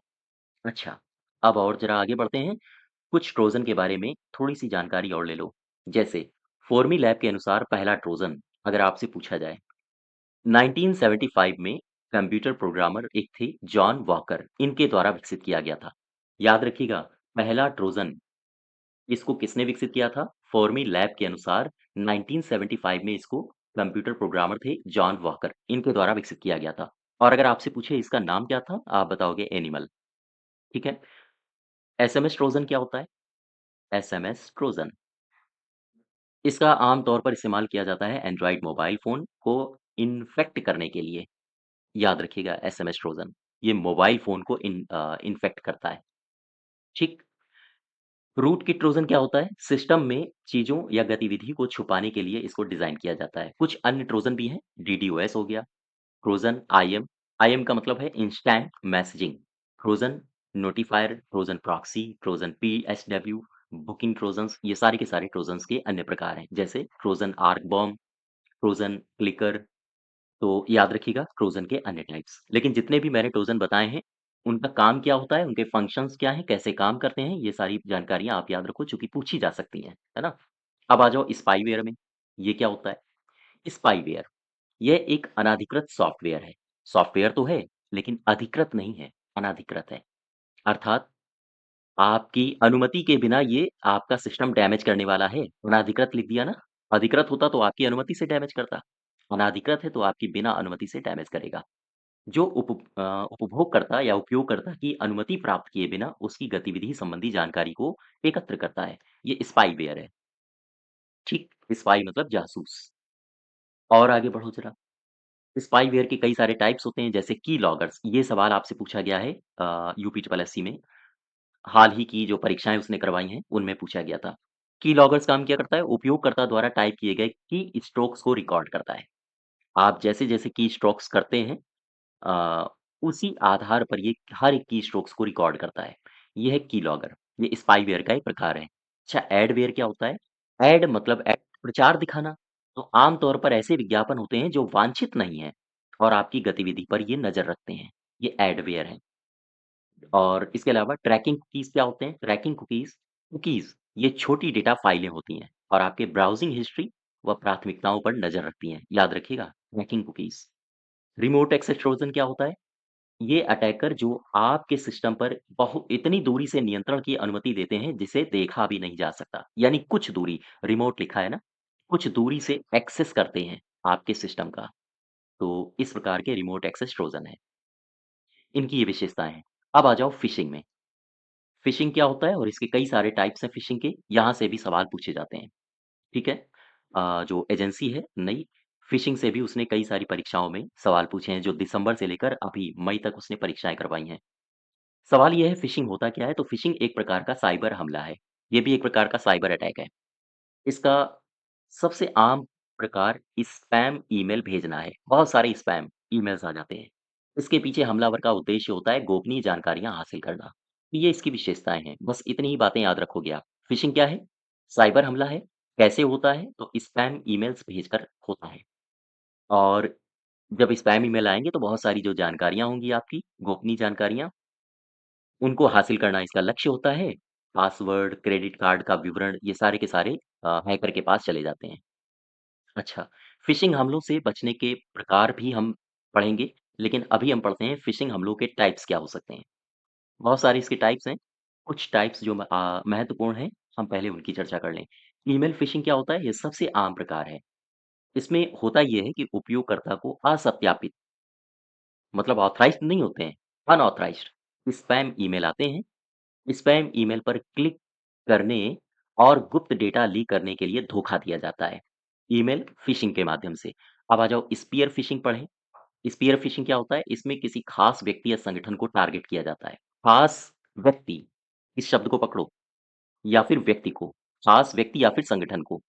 अच्छा, अब और ज़रा आगे बढ़ते हैं। कुछ ट्रोजन के बारे में थोड़ी-सी जानकारी और ले लो। जैसे फोर्मी लैब के अनुसार पहला ट्रोजन अगर आपसे पूछा जाए, 1975 में कंप्यूटर प्रोग्रामर एक थे जॉन वॉकर, इनके द्वारा विकसित किया गया था। याद रखिएगा, पहला ट्रोजन इसको किसने विकसित किया था? फॉर्मी लैब के अनुसार 1975 में इसको कंप्यूटर प्रोग्रामर थे जॉन वॉकर, इनके द्वारा विकसित किया गया था। और अगर आपसे पूछे इसका नाम क्या था? आप बताओगे एनिमल, ठीक है? एसएमएस ट्रोजन क्या होता है? एसएमएस ट्रोजन इसका आम तौर पर इस्तेमाल किया जाता है एंड्रॉइड मोबाइल फ़ोन को इन्फेक्ट करने के लिए। याद रखिएगा एसएमएस ट्रोजन, ये मोबाइल फ़ोन को इन्फेक्ट करता है, ठीक? रूट किट ट्रोजन क्या होता है? सिस्टम में चीज़ों या गतिविधि को छुपाने के लिए इसको डिज़ाइन किया जाता है। कुछ अन्य ट्रोजन भी हैं, डीडोस हो गया, ट्रोजन आईएम, आईएम का मतलब है instant messaging, Trojan notifier, Trojan proxy, Trojan PSW, booking trojans, ये सारे के सारे ट्रोजन्स के अन्य प्रकार हैं, जैसे Trojan arc bomb, Trojan clicker. तो याद रखिएगा ट्रोजन के अन्य टाइप्स। लेकिन जितने भी मैंने ट्रोजन बताए हैं, उनका काम क्या होता है, उनके फंक्शंस क्या हैं, कैसे काम करते हैं, ये सारी जानकारियाँ आप याद रखो चूँकि पूछी जा सकती हैं, है ना? अब आ जाओ स्पाईवेयर में, ये क्या होता है? स्पाईवेयर, यह एक अनधिकृत सॉफ्टवेयर है। सॉफ्टवेयर तो है, लेकिन अधिकृत नहीं है, अनधिकृत है। अर्थात आपकी अनुमति के बिना ये आपका सिस्टम डैमेज करने वाला है। अनाधिकृत लिख दिया ना? अधिकृत होता तो आपकी अनुमति से डैमेज करता। अनाधिकृत है तो आपकी बिना अनुमति से डैमेज करेगा। जो उपभोगकर्ता या उपयोगकर्ता की अनुमति प्राप्त किए बिना उसकी गतिविधि संबंधी जानकारी को एकत्र करता है। ये स्पाईवेयर है। ठीक? स्पाई मतलब जासूस। और आगे बढ़ो ज़रा। स्पाईवेयर के कई सारे टाइप्स होते हैं जैसे की लॉगर्स। ये सवाल आपसे पूछा गया है यूपी ट्रिपल एससी में। हाल ही की जो परीक्षाएँ उसने करवाई हैं, उनमें पूछा गया था। कीलॉगर्स काम क्या करता है? उपयोगकर्ता द्वारा टाइप किए गए की स्ट्रोक्स को रिकॉर्ड करता है। आप जैसे-जैसे की स्ट्रोक्स करते हैं अ, उसी आधार पर ये हर एक की स्ट्रोक्स को रिकॉर्ड करता है। ये है कीलॉगर, ये स्पाईवेयर का एक प्रकार है। अच्छा एडवेयर क्या होता है? एड मतलब प्रचार दिखाना। तो आम तौर पर ऐसे विज्ञापन होते हैं जो वांछित नहीं हैं और आपकी गतिविधि पर ये नज़र रखते हैं। ये एडवेयर है। और इसके अलावा ट्रैकिंग कुकीज़ क्या होते हैं? ट्रैकिंग कुकीज़ ये छोटी डेटा फाइलें होती हैं और आपके ब्राउज़िंग हिस्ट्री व प्राथमिकताओं पर नज़र रखती हैं। याद रखिएगा tracking cookies. Remote access Trojan क्या होता है? ये अटैकर जो आपके सिस्टम पर इतनी दूरी से नियंत्रण की अनुमति देते हैं जिसे देखा भी नहीं जा सकता। यानी कुछ दूरी, रिमोट लिखा है ना? कुछ दूरी से एक्सेस करते हैं आपके सिस्टम का। तो इस प्रकार के रिमोट एक्सेस ट्रोजन हैं। इनकी ये विशेषताएँ हैं। अब आ जाओ फ़िशिंग में। फ़िशिंग क्या होता है और इसके कई सारे टाइप्स हैं फ़िशिंग के, यहाँ से भी सवाल पूछे जाते हैं, ठीक है? जो एजेंसी है नई, फ़िशिंग से भी उसने कई सारी परीक्षाओं में सवाल पूछे हैं, जो दिसंबर से लेकर अभी मई तक उसने परीक्षाएँ करवाई हैं। सवाल ये है फ़िशिंग होता क्या है? तो फ़िशिंग एक प्रकार का साइबर हमला है, ये भी एक प्रकार का साइबर अटैक है। इसका सबसे आम प्रकार स्पैम ईमेल भेजना है, बहुत सारे स्पैम ईमेल्स आ जाते हैं। इसके पीछे हमलावर का उद्देश्य होता है गोपनीय जानकारियाँ हासिल करना। तो ये इसकी विशेषताएँ हैं, बस इतनी ही बातें याद रखोगे आप। फ़िशिंग क्या है? साइबर हमला है कैसे होता है? तो स्पैम ईमेल्स भेजकर होता है और जब स्पैम ईमेल आएँगे तो बहुत सारी जो जानकारियाँ होंगी आपकी, गोपनीय जानकारियाँ, उनको हासिल करना इसका लक्ष्य होता है। पासवर्ड, क्रेडिट कार्ड का विवरण ये सारे के सारे हैकर के पास चले जाते हैं। अच्छा, फ़िशिंग हमलों से बचने के प्रकार भी हम पढ़ेंगे, लेकिन अभी हम पढ़ते हैं फ़िशिंग हमलों के टाइप्स क्या हो सकते हैं। बहुत सारे इसके टाइप्स हैं, कुछ टाइप्स जो महत्वपूर्ण हैं, हम पहले उनकी चर्चा कर लें। ईमेल फ़िशिंग क्या होता है? ये सबसे आम प्रकार है। इसमें होता ये है कि उपयोगकर्ता को असत्यापित मतलब ऑथराइज़्ड नहीं होते हैं, अनऑथराइज़्ड स्पैम ईमेल आते हैं। स्पैम ईमेल पर क्लिक करने और गुप्त डेटा लीक करने के लिए धोखा दिया जाता है, ईमेल फ़िशिंग के माध्यम से। अब आ जाओ स्पीयर फ़िशिंग पढ़ें। स्पीयर फ़िशिंग क्या होता है? इसमें किसी खास व्यक्ति या संगठन को टारगेट किया जाता है। खास व्यक्ति, इस शब्द को पकड़ो या फिर व्यक्ति को, खास व्यक्ति या फिर संगठन को।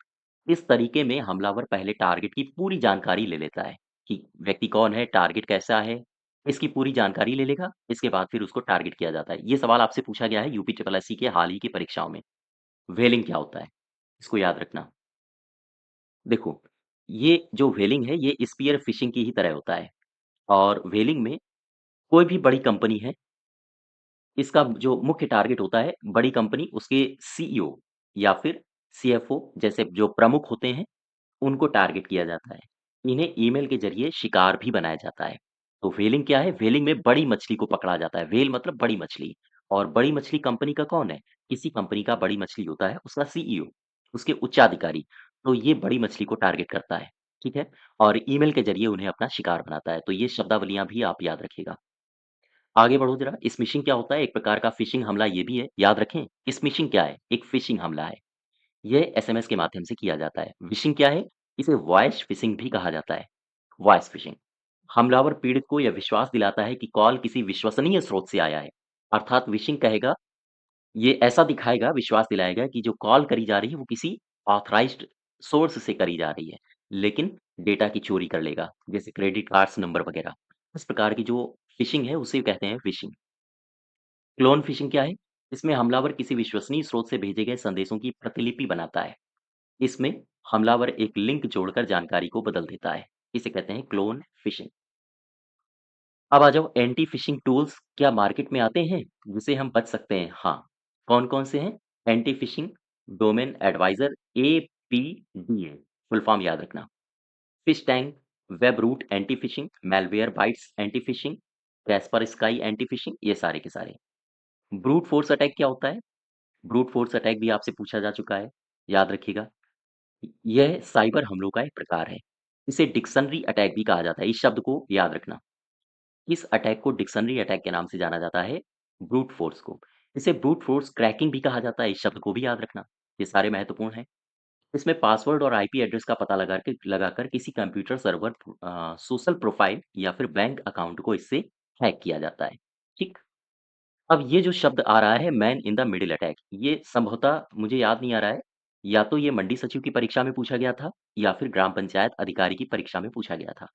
इस तरीके में हमलावर पहले टारगेट की पूरी जानकारी ले लेता है कि व्यक्ति कौन है, टारगेट कैसा है, इसकी पूरी जानकारी ले लेगा, इसके बाद फिर उसको टारगेट किया जाता है। ये सवाल आपसे पूछा गया है यूपी ट्रिपल एससी के हाल ही की परीक्षाओं में। व्हेलिंग क्या होता है? इसको याद रखना। देखो, ये जो व्हेलिंग है, ये स्पीयर फिशिंग की ही तरह होता है और व्हेलिंग में कोई भी बड़ी कंपनी है, इसका जो मुख्य टारगेट होता है, बड़ी कंपनी उसके सीईओ या फिर सीएफओ जैसे जो प्रमुख होते हैं, उनको टारगेट किया जाता है। इन्हें ईमेल के ज़रिए शिकार भी बनाया जाता है। तो व्हेलिंग क्या है? व्हेलिंग में बड़ी मछली को पकड़ा जाता है। व्हेल मतलब बड़ी मछली और बड़ी मछली कंपनी का कौन है? किसी कंपनी का बड़ी मछली होता है, उसका सीईओ, उसके उच्चाधिकारी। तो ये बड़ी मछली को टारगेट करता है, ठीक है? और ईमेल के ज़रिए उन्हें अपना शिकार बनाता है। तो ये शब्दावलियाँ भी आप याद रखिएगा। आगे बढ़ो ज़रा। स्मिशिंग क्या होता है? एक प्रकार का फ़िशिंग हमला ये भी है, याद रखें। स्मिशिंग क्या है? एक फ़िशिंग हमला है। ये एसएमएस के माध्यम से किया जाता है। फ़िशिंग क्या है? इसे वॉइस फ़िशिंग भी कहा जाता है। Voice phishing. हमलावर पीड़ित को यह विश्वास दिलाता है कि कॉल किसी विश्वसनीय स्रोत से आया है। अर्थात फ़िशिंग कहेगा ये ऐसा दिखाएगा, विश्वास दिलाएगा कि जो कॉल करी जा रही है वो किसी ऑथराइज़्ड सोर्स से करी जा रही है, लेकिन डेटा की चोरी कर लेगा, जैसे क्रेडिट कार्ड्स नंबर वगैरह। इस प्रकार की जो फ़िशिंग है उसे कहते हैं फ़िशिंग। क्लोन फ़िशिंग क्या है? इसमें हमलावर किसी विश्वसनीय स्रोत से भेजे गए संदेशों की प्रतिलिपि बनाता है। इसमें हमलावर एक लिंक जोड़कर जानकारी को बदल देता है। इसे कहते हैं क्लोन फ़िशिंग। अब आ जाओ एंटी फ़िशिंग टूल्स क्या मार्केट में आते हैं, जिससे हम बच सकते हैं? हाँ। कौन-कौन से हैं? Anti phishing domain advisor APDA full form याद रखना। Phish tank, Webroot anti phishing, malware anti phishing, Kaspersky anti phishing ये सारे के सारे। ब्रूट फ़ोर्स अटैक क्या होता है? ब्रूट फ़ोर्स अटैक भी आपसे पूछा जा चुका है, याद रखिएगा। यह साइबर हमलों का एक प्रकार है। इसे डिक्शनरी अटैक भी कहा जाता है, इस शब्द को याद रखना। इस अटैक को डिक्शनरी अटैक के नाम से जाना जाता है, ब्रूट फ़ोर्स को। इसे ब्रूट फ़ोर्स क्रैकिंग भी कहा जाता है, इस शब्द को भी याद रखना। ये सारे महत्वपूर्ण हैं। इसमें पासवर्ड और आईपी एड्रेस का पता लगाकर किसी कंप्यूटर सर्वर सोशल प्रोफ़ाइल या फिर बैंक अकाउंट को इससे हैक किया जाता है। ठीक? अब ये जो शब्द आ रहा है man in the middle attack, ये संभवतः मुझे याद नहीं आ रहा है, या तो ये मंडी सचिव की परीक्षा में पूछा गया था या फिर ग्राम पंचायत अधिकारी की परीक्षा में पूछा गया था।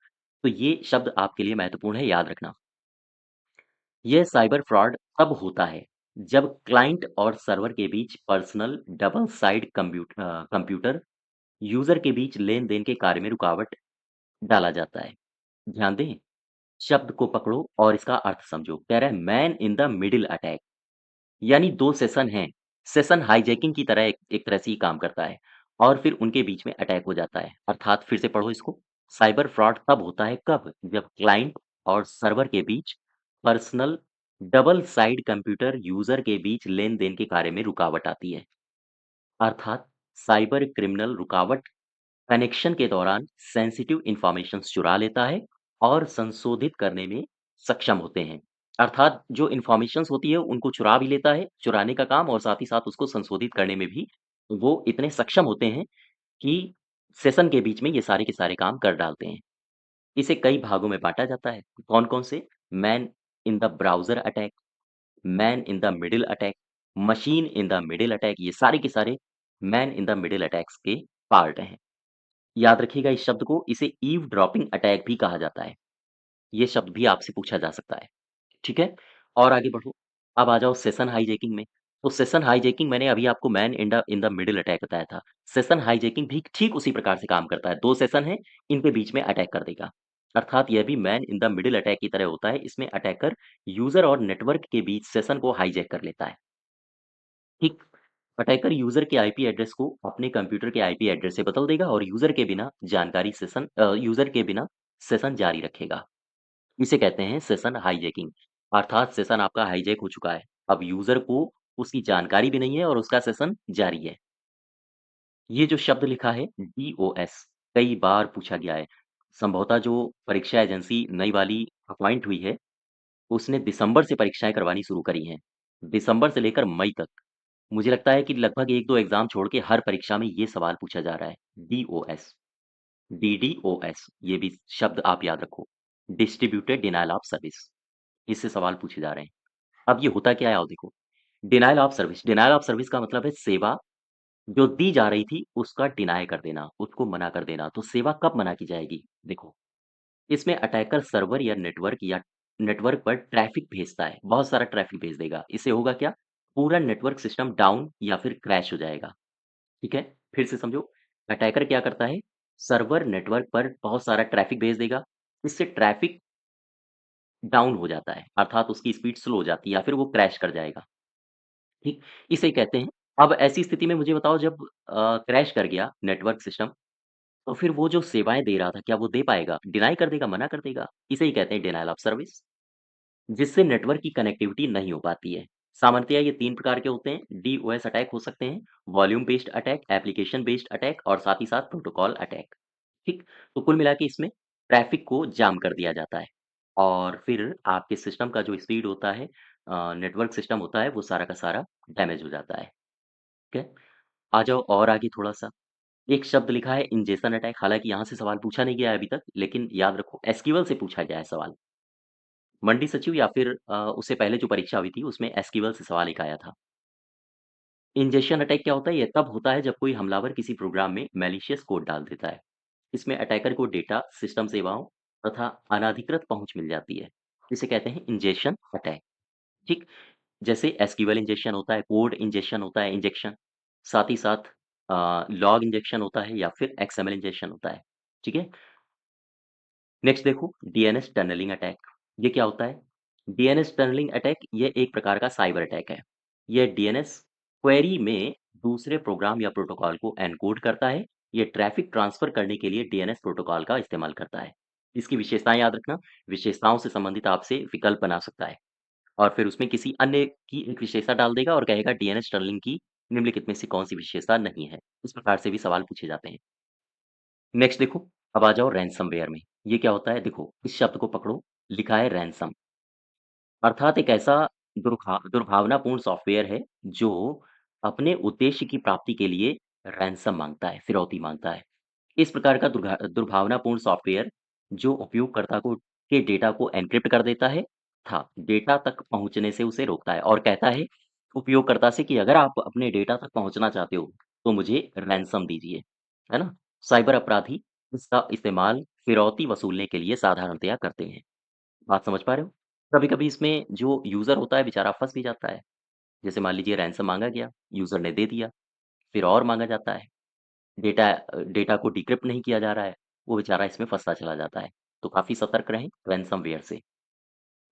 तो ये शब्द आपके लिए महत्वपूर्ण है, याद रखना। यह साइबर फ्रॉड तब होता है जब क्लाइंट और सर्वर के बीच personal double side computer user के बीच लेन-देन के कार्य में रुकावट डाला जाता है। ध्यान दें, शब्द को पकड़ो और इसका अर्थ समझो। कह रहा है man in the middle attack. यानी 2 सेशन हैं। सेशन हाइजैकिंग की तरह एक एक तरह से ही काम करता है और फिर उनके बीच में अटैक हो जाता है। अर्थात फिर से पढ़ो इसको, साइबर फ्रॉड तब होता है कब? जब क्लाइंट और सर्वर के बीच personal double side computer user के बीच लेन-देन के कार्य में रुकावट आती है। अर्थात साइबर क्रिमिनल रुकावट कनेक्शन के दौरान सेंसिटिव इन्फॉर्मेशंस चुरा लेता है और संशोधित करने में सक्षम होते हैं। अर्थात जो इन्फॉर्मेशंस होती है उनको चुरा भी लेता है, चुराने का काम और साथ ही साथ उसको संशोधित करने में भी वो इतने सक्षम होते हैं कि सेशन के बीच में ये सारे के सारे काम कर डालते हैं। इसे कई भागों में बाँटा जाता है। कौन-कौन से? Man in the browser attack, man in the middle attack, machine in the middle attack ये सारे के सारे man in the middle attacks के पार्ट हैं। याद रखिएगा इस शब्द को, इसे ईवड्रॉपिंग अटैक भी कहा जाता है। ये शब्द भी आपसे पूछा जा सकता है, ठीक है? और आगे बढ़ो। अब आ जाओ सेशन हाइजैकिंग में। तो सेशन हाइजैकिंग मैंने अभी आपको man in the middle attack बताया था। सेशन हाइजैकिंग भी ठीक उसी प्रकार से काम करता है। 2 सेशन हैं, इनके बीच में अटैक कर देगा। अर्थात यह भी man in the middle attack की तरह होता है। इसमें अटैकर यूज़र और नेटवर्क के बीच सेशन को हाइजैक कर लेता है। ठीक, अटैकर यूज़र के आईपी एड्रेस को अपने कंप्यूटर के आईपी एड्रेस से बदल देगा और यूज़र के बिना सेशन जारी रखेगा। इसे कहते हैं सेशन हाइजैकिंग। अर्थात सेशन आपका हाइजैक हो चुका है। अब यूज़र को उसकी जानकारी भी नहीं है और उसका सेशन जारी है। ये जो शब्द लिखा है डीओएस कई बार पूछा गया है। संभवतः जो परीक्षा एजेंसी नई वाली अपॉइंट हुई है, उसने दिसंबर से परीक्षाएँ करवानी शुरू करी हैं। दिसंबर से लेकर मई तक। मुझे लगता है कि लगभग 1-2 एग्ज़ाम छोड़ के हर परीक्षा में ये सवाल पूछा जा रहा है। डीओएस, डीडीओएस ये भी शब्द आप याद रखो। डिस्ट्रीब्यूटेड डिनायल ऑफ सर्विस इससे सवाल पूछे जा रहे हैं। अब ये होता क्या है आओ देखो। डिनायल ऑफ सर्विस का मतलब है सेवा जो दी जा रही थी उसका डिनाय कर देना, उसको मना कर देना। तो सेवा कब मना की जाएगी? देखो, इसमें अटैकर सर्वर या नेटवर्क पर ट्रैफ़िक भेजता है, बहुत सारा ट्रैफ़िक भेज देगा। इससे होगा क्या? पूरा नेटवर्क सिस्टम डाउन या फिर क्रैश हो जाएगा, ठीक है? फिर से समझो, अटैकर क्या करता है? सर्वर नेटवर्क पर बहुत सारा ट्रैफ़िक भेज देगा, इससे ट्रैफ़िक डाउन हो जाता है, अर्थात उसकी स्पीड स्लो हो जाती है या फिर वो क्रैश कर जाएगा, ठीक? इसे कहते हैं अब ऐसी स्थिति में मुझे बताओ जब क्रैश कर गया नेटवर्क सिस्टम, तो फिर वो जो सेवाएँ दे रहा था, क्या वो दे पाएगा? डिनाई कर देगा, मना कर देगा। इसे ही कहते हैं डिनायल ऑफ सर्विस, जिससे नेटवर्क की कनेक्टिविटी नहीं हो पाती है। सामान्यतया ये 3 प्रकार के होते हैं, डीओएस अटैक हो सकते हैं, volume based attack, application based attack और साथ ही साथ प्रोटोकॉल अटैक, ठीक? तो कुल मिला के इसमें ट्रैफ़िक को जाम कर दिया जाता है और फिर आपके सिस्टम का जो स्पीड होता है नेटवर्क सिस्टम होता है, वो सारा का सारा डैमेज हो जाता है, ठीक है? आ जाओ और आगे थोड़ा-सा। एक शब्द लिखा है इंजेशन अटैक, हालाँकि यहाँ से सवाल पूछा नहीं गया है अभी तक, लेकिन याद रखो एसक्यूएल से पूछा गया है सवाल। मंडी सचिव या फिर उससे पहले जो परीक्षा हुई थी, उसमें एसक्यूएल से सवाल एक आया था। इंजेशन अटैक क्या होता है? ये तब होता है जब कोई हमलावर किसी प्रोग्राम में मैलिशियस कोड डाल देता है। इसमें अटैकर को डेटा, सिस्टम सेवाओं तथा अनधिकृत पहुँच मिल जाती है। इसे कहते हैं इंजेशन अटैक, ठीक? जैसे एसक्यूएल इंजेक्शन होता है, कोड इंजेक्शन होता है इंजेक्शन, साथ ही साथ लॉग इंजेक्शन होता है या फिर एक्सएमएल इंजेक्शन होता है, ठीक है? नेक्स्ट देखो डीएनएस टनलिंग अटैक, ये क्या होता है? डीएनएस टनलिंग अटैक ये एक प्रकार का साइबर अटैक है। ये डीएनएस क्वेरी में दूसरे प्रोग्राम या प्रोटोकॉल को एनकोड करता है। ये ट्रैफिक ट्रांसफर करने के लिए डीएनएस प्रोटोकॉल का इस्तेमाल करता है। इसकी विशेषताएँ याद रखना, विशेषताओं से संबंधित आपसे विकल्प बना सकता है और फिर उसमें किसी अन्य की एक विशेषता डाल देगा और कहेगा डीएनएस टनलिंग की निम्नलिखित में से कौन-सी विशेषता नहीं है। इस प्रकार से भी सवाल पूछे जाते हैं। नेक्स्ट देखो, अब आ जाओ रैनसमवेयर में। ये क्या होता है? देखो, इस शब्द को पकड़ो, लिखा है रैनसम, अर्थात एक ऐसा दुर्भावनापूर्ण सॉफ्टवेयर है, जो अपने उद्देश्य की प्राप्ति के लिए रैनसम माँगता है, फिरौती माँगता है। इस प्रकार का दुर्भावनापूर्ण सॉफ्टवेयर जो उपयोगकर्ता को के डेटा को एन्क्रिप्ट कर देता है, था डेटा तक पहुँचने से उसे रोकता है और कहता है उपयोगकर्ता से कि अगर आप अपने डेटा तक पहुँचना चाहते हो, तो मुझे रैनसम दीजिए, है ना? साइबर अपराधी इसका इस्तेमाल फिरौती वसूलने के लिए साधारणतया करते हैं। बात समझ पा रहे हो? कभी-कभी इसमें जो यूज़र होता है बेचारा फँस भी जाता है। जैसे मान लीजिए रैनसम माँगा गया, यूज़र ने दे दिया, फिर और माँगा जाता है। डेटा को डिक्रिप्ट नहीं किया जा रहा है, वो बेचारा इसमें फँसता चला जाता है। तो काफ़ी सतर्क रहें रैनसमवेयर से।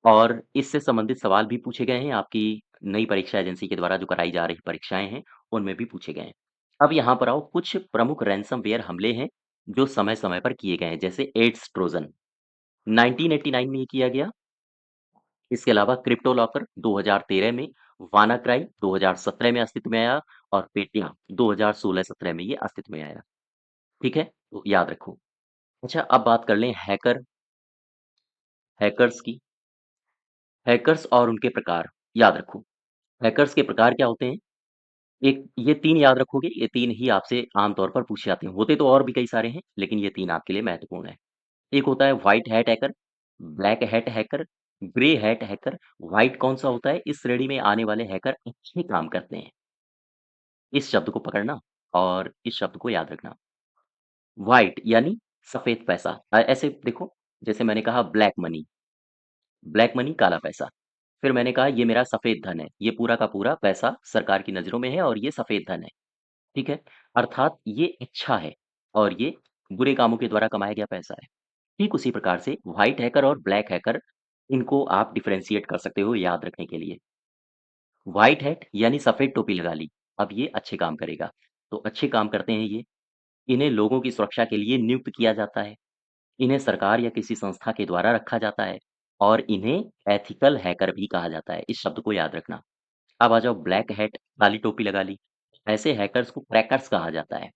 और इससे संबंधित सवाल भी पूछे गए हैं, आपकी नई परीक्षा एजेंसी के द्वारा जो कराई जा रही परीक्षाएँ हैं, उनमें भी पूछे गए हैं। अब यहाँ पर आओ कुछ प्रमुख रैनसमवेयर हमले हैं, जो समय-समय पर किए गए हैं, जैसे एड्स ट्रोजन, 1989 में ये किया गया। इसके अलावा क्रिप्टोलॉकर 2013 में, वानाक्राई 2017 में अस्तित्व में आया और पेटिया 2016-17 में ये अस्तित्व में आया। ठीक है? तो याद रखो। अच्छा अब बात कर लें हैकर्स की। हैकर्स और उनके प्रकार, याद रखो। हैकर्स के प्रकार क्या होते हैं? एक ये 3 याद रखोगे, ये 3 ही आपसे आम तौर पर पूछे जाते हैं। होते तो और भी कई सारे हैं, लेकिन ये 3 आपके लिए महत्वपूर्ण हैं। एक होता है white hat hacker, black hat hacker, grey hat hacker. White कौन-सा होता है? इस श्रेणी में आने वाले हैकर अच्छे काम करते हैं। इस शब्द को पकड़ना और इस शब्द को याद रखना। व्हाइट यानी सफ़ेद पैसा। ऐसे देखो, जैसे मैंने कहा ब्लैक मनी काला पैसा। फिर मैंने कहा ये मेरा सफ़ेद धन है, ये पूरा का पूरा पैसा सरकार की नज़रों में है और ये सफ़ेद धन है, ठीक है? अर्थात ये अच्छा है और ये बुरे कामों के द्वारा कमाया गया पैसा है। ठीक उसी प्रकार से व्हाइट हैकर और ब्लैक हैकर इनको आप डिफरेंशिएट कर सकते हो याद रखने के लिए। व्हाइट हैट यानी सफ़ेद टोपी लगा ली, अब ये अच्छे काम करेगा। तो अच्छे काम करते हैं ये, इन्हें लोगों की सुरक्षा के लिए नियुक्त किया जाता है, इन्हें सरकार या किसी संस्था के द्वारा रखा जाता है और इन्हें एथिकल हैकर भी कहा जाता है, इस शब्द को याद रखना। अब आ जाओ ब्लैक हैट, काली टोपी लगा ली, ऐसे हैकर्स को क्रैकर्स कहा जाता है।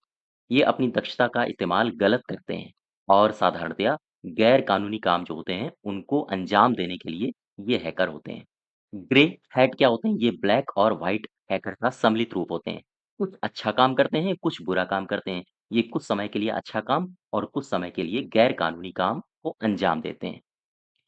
ये अपनी दक्षता का इस्तेमाल गलत करते हैं और साधारणतया गैर कानूनी काम जो होते हैं, उनको अंजाम देने के लिए ये हैकर होते हैं। ग्रे हैट क्या होते हैं? ये ब्लैक और व्हाइट हैकर का सम्मिलित रूप होते हैं। कुछ अच्छा काम करते हैं, कुछ बुरा काम करते हैं। ये कुछ समय के लिए अच्छा काम और कुछ समय के लिए गैर कानूनी काम को अंजाम देते हैं।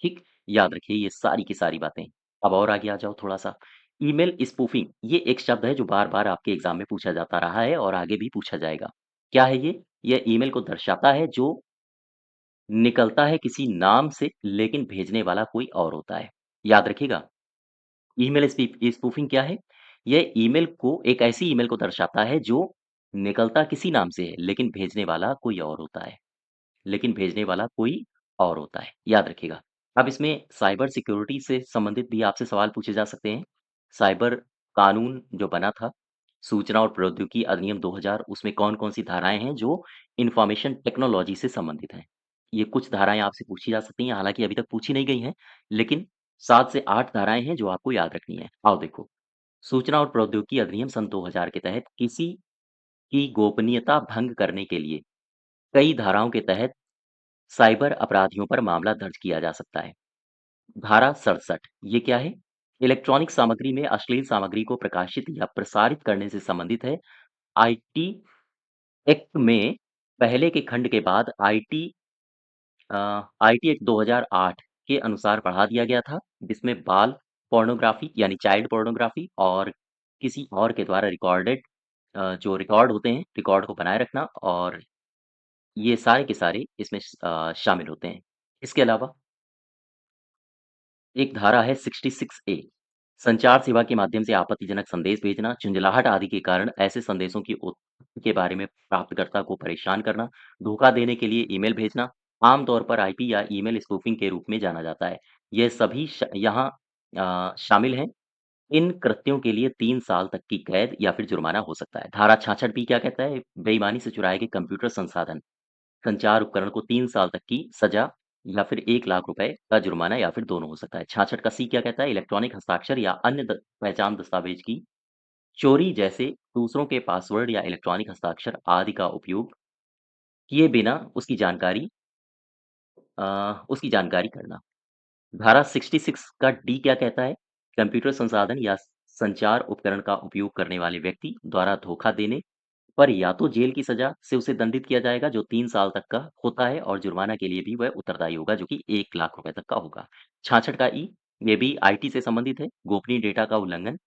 ठीक? याद रखिए ये सारी की सारी बातें। अब और आगे आ जाओ थोड़ा-सा। ईमेल स्पूफिंग ये एक शब्द है जो बार-बार आपके एग्ज़ाम में पूछा जाता रहा है और आगे भी पूछा जाएगा। क्या है ये? यह ईमेल को दर्शाता है जो निकलता है किसी नाम से लेकिन भेजने वाला कोई और होता है। याद रखिएगा, ईमेल स्पूफिंग क्या है? यह ईमेल को एक ऐसी ईमेल को दर्शाता है जो निकलता किसी नाम से है लेकिन भेजने वाला कोई और होता है। लेकिन भेजने वाला कोई और होता है, याद रखिएगा। अब इसमें साइबर सिक्योरिटी से संबंधित भी आपसे सवाल पूछे जा सकते हैं। साइबर कानून जो बना था, सूचना और प्रौद्योगिकी अधिनियम 2000 उसमें कौन-कौन सी धाराएँ हैं जो इन्फॉर्मेशन टेक्नोलॉजी से संबंधित हैं। ये कुछ धाराएँ आपसे पूछी जा सकती हैं, हालाँकि अभी तक पूछी नहीं गई हैं, लेकिन 7 से 8 धाराएँ हैं जो आपको याद रखनी है। आओ देखो, सूचना और प्रौद्योगिकी अधिनियम सन 2000 के तहत किसी की गोपनीयता भंग करने के लिए कई धाराओं के तहत साइबर अपराधियों पर मामला दर्ज किया जा सकता है। धारा 67 ये क्या है? इलेक्ट्रॉनिक सामग्री में अश्लील सामग्री को प्रकाशित या प्रसारित करने से संबंधित है। आईटी एक्ट में पहले के खंड के बाद अ, आईटी एक्ट 2008 के अनुसार बढ़ा दिया गया था, जिसमें बाल पोर्नोग्राफी यानी चाइल्ड पोर्नोग्राफी और किसी और के द्वारा रिकॉर्डेड जो रिकॉर्ड होते हैं, रिकॉर्ड को बनाए रखना और ये सारे के सारे इसमें शामिल होते हैं। इसके अलावा एक धारा है 66 ए संचार सेवा के माध्यम से आपत्तिजनक संदेश भेजना, झुंझलाहट आदि के कारण ऐसे संदेशों की उत्पत्ति के बारे में प्राप्तकर्ता को परेशान करना, धोखा देने के लिए ईमेल भेजना, आमतौर पर आईपी या ईमेल स्पूफिंग के रूप में जाना जाता है। ये सभी यहाँ शामिल हैं। इन कृत्यों के लिए 3 साल तक की कैद या फिर जुर्माना हो सकता है। धारा 66 बी क्या कहता है? बेईमानी से चुराए गए कंप्यूटर संसाधन संचार उपकरण को 3 साल तक की सज़ा या फिर 1 लाख रुपए का जुर्माना या फिर दोनों हो सकता है। 66 का सी क्या कहता है? इलेक्ट्रॉनिक हस्ताक्षर या अन्य पहचान दस्तावेज की चोरी जैसे दूसरों के पासवर्ड या इलेक्ट्रॉनिक हस्ताक्षर आदि का उपयोग किए बिना उसकी जानकारी करना। धारा 66 का डी क्या कहता है? कंप्यूटर संसाधन या संचार उपकरण का उपयोग करने वाले व्यक्ति द्वारा धोखा देने पर या तो जेल की सज़ा से उसे दंडित किया जाएगा जो 3 साल तक का होता है और जुर्माना के लिए भी वह उत्तरदायी होगा जो कि 1 लाख रुपए तक का होगा। 66 का ई ये भी आईटी से संबंधित है, गोपनीय डेटा का उल्लंघन,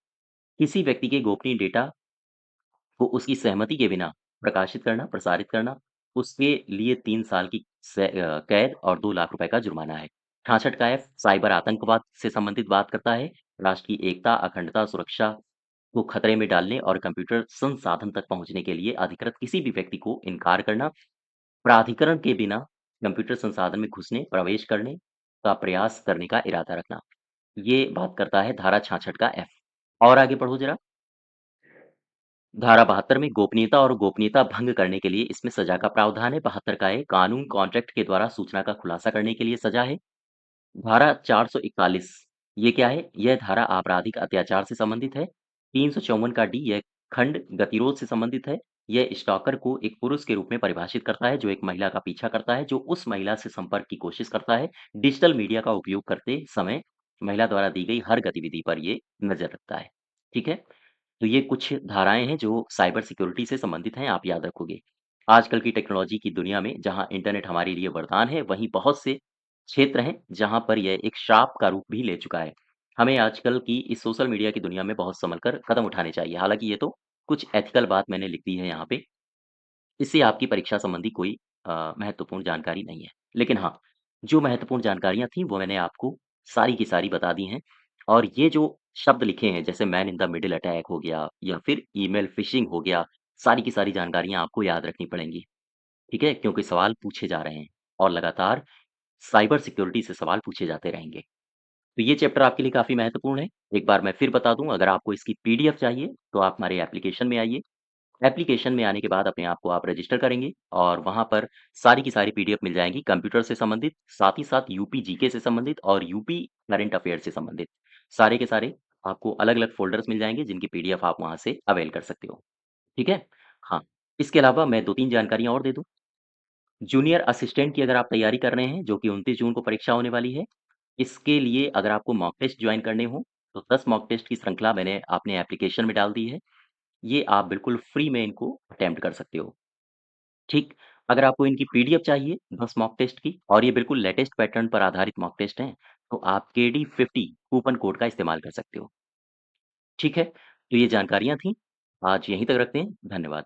किसी व्यक्ति के गोपनीय डेटा को उसकी सहमति के बिना प्रकाशित करना, प्रसारित करना, उसके लिए 3 साल की कैद और 2 लाख रुपए का जुर्माना है। 68 का एफ साइबर आतंकवाद से संबंधित बात करता है, राष्ट्र की एकता, अखंडता, सुरक्षा को खतरे में डालने और कंप्यूटर संसाधन तक पहुँचने के लिए अधिकृत किसी भी व्यक्ति को इनकार करना, प्राधिकरण के बिना कंप्यूटर संसाधन में घुसने, प्रवेश करने का प्रयास करने का इरादा रखना। ये बात करता है धारा 66 का एफ। और आगे बढ़ो ज़रा। धारा 72 में गोपनीयता और गोपनीयता भंग करने के लिए इसमें सज़ा का प्रावधान है। 72 का ए कानून कॉन्ट्रैक्ट के द्वारा सूचना का खुलासा करने के लिए सज़ा है। धारा 441 ये क्या है? यह धारा आपराधिक अत्याचार से संबंधित है। 354 का डी यह खंड गतिरोध से संबंधित है। यह स्टॉकर को एक पुरुष के रूप में परिभाषित करता है जो एक महिला का पीछा करता है, जो उस महिला से संपर्क की कोशिश करता है। डिजिटल मीडिया का उपयोग करते समय महिला द्वारा दी गई हर गतिविधि पर ये नज़र रखता है। ठीक है? तो ये कुछ धाराएँ हैं जो साइबर सिक्योरिटी से संबंधित हैं, आप याद रखोगे। आजकल की टेक्नोलॉजी की दुनिया में जहाँ इंटरनेट हमारे लिए वरदान है, वहीं बहुत से क्षेत्र हैं जहाँ पर यह एक श्राप का रूप भी ले चुका है। हमें आजकल की इस सोशल मीडिया की दुनिया में बहुत सँभल कर कदम उठाने चाहिए। हालाँकि ये तो कुछ एथिकल बात मैंने लिख दी है यहाँ पे। इससे आपकी परीक्षा संबंधी कोई महत्वपूर्ण जानकारी नहीं है। लेकिन हाँ, जो महत्वपूर्ण जानकारियाँ थीं वो मैंने आपको सारी की सारी बता दी हैं और ये जो शब्द लिखे हैं जैसे man in the middle attack हो गया या फिर ईमेल फ़िशिंग हो गया, सारी की सारी जानकारियाँ आपको याद रखनी पड़ेंगी, ठीक है? क्योंकि सवाल पूछे जा रहे हैं और लगातार साइबर सिक्योरिटी से सवाल पूछे जाते रहेंगे। तो ये चैप्टर आपके लिए काफ़ी महत्वपूर्ण है। एक बार मैं फिर बता दूँ, अगर आपको इसकी पीडीएफ चाहिए तो आप हमारे एप्लीकेशन में आइए। एप्लीकेशन में आने के बाद अपने आप को आप रजिस्टर करेंगे और वहाँ पर सारी की सारी पीडीएफ मिल जाएँगी कंप्यूटर से संबंधित, साथ ही साथ यूपी जीके से संबंधित और यूपी करंट अफेयर से संबंधित। सारे के सारे आपको अलग-अलग फ़ोल्डर्स मिल जाएँगे जिनकी पीडीएफ आप वहाँ से अवेल कर सकते हो। ठीक है? हाँ, इसके अलावा मैं 2-3 जानकारियाँ और दे दूँ। जूनियर असिस्टेंट की अगर आप तैयारी कर रहे हैं, जो कि 29 जून को परीक्षा होने वाली है, इसके लिए अगर आपको मॉक टेस्ट जॉइन करने हों, तो 10 मॉक टेस्ट की श्रृंखला मैंने अपने एप्लीकेशन में डाल दी है। ये आप बिल्कुल फ्री में इनको अटेम्प्ट कर सकते हो। ठीक, अगर आपको इनकी पीडीएफ चाहिए 10 मॉक टेस्ट की और ये बिल्कुल लेटेस्ट पैटर्न पर आधारित मॉक टेस्ट हैं, तो आप केडी50 कूपन कोड का इस्तेमाल कर सकते हो। ठीक है? तो ये जानकारियाँ थीं। आज यहीं तक रखते हैं। धन्यवाद।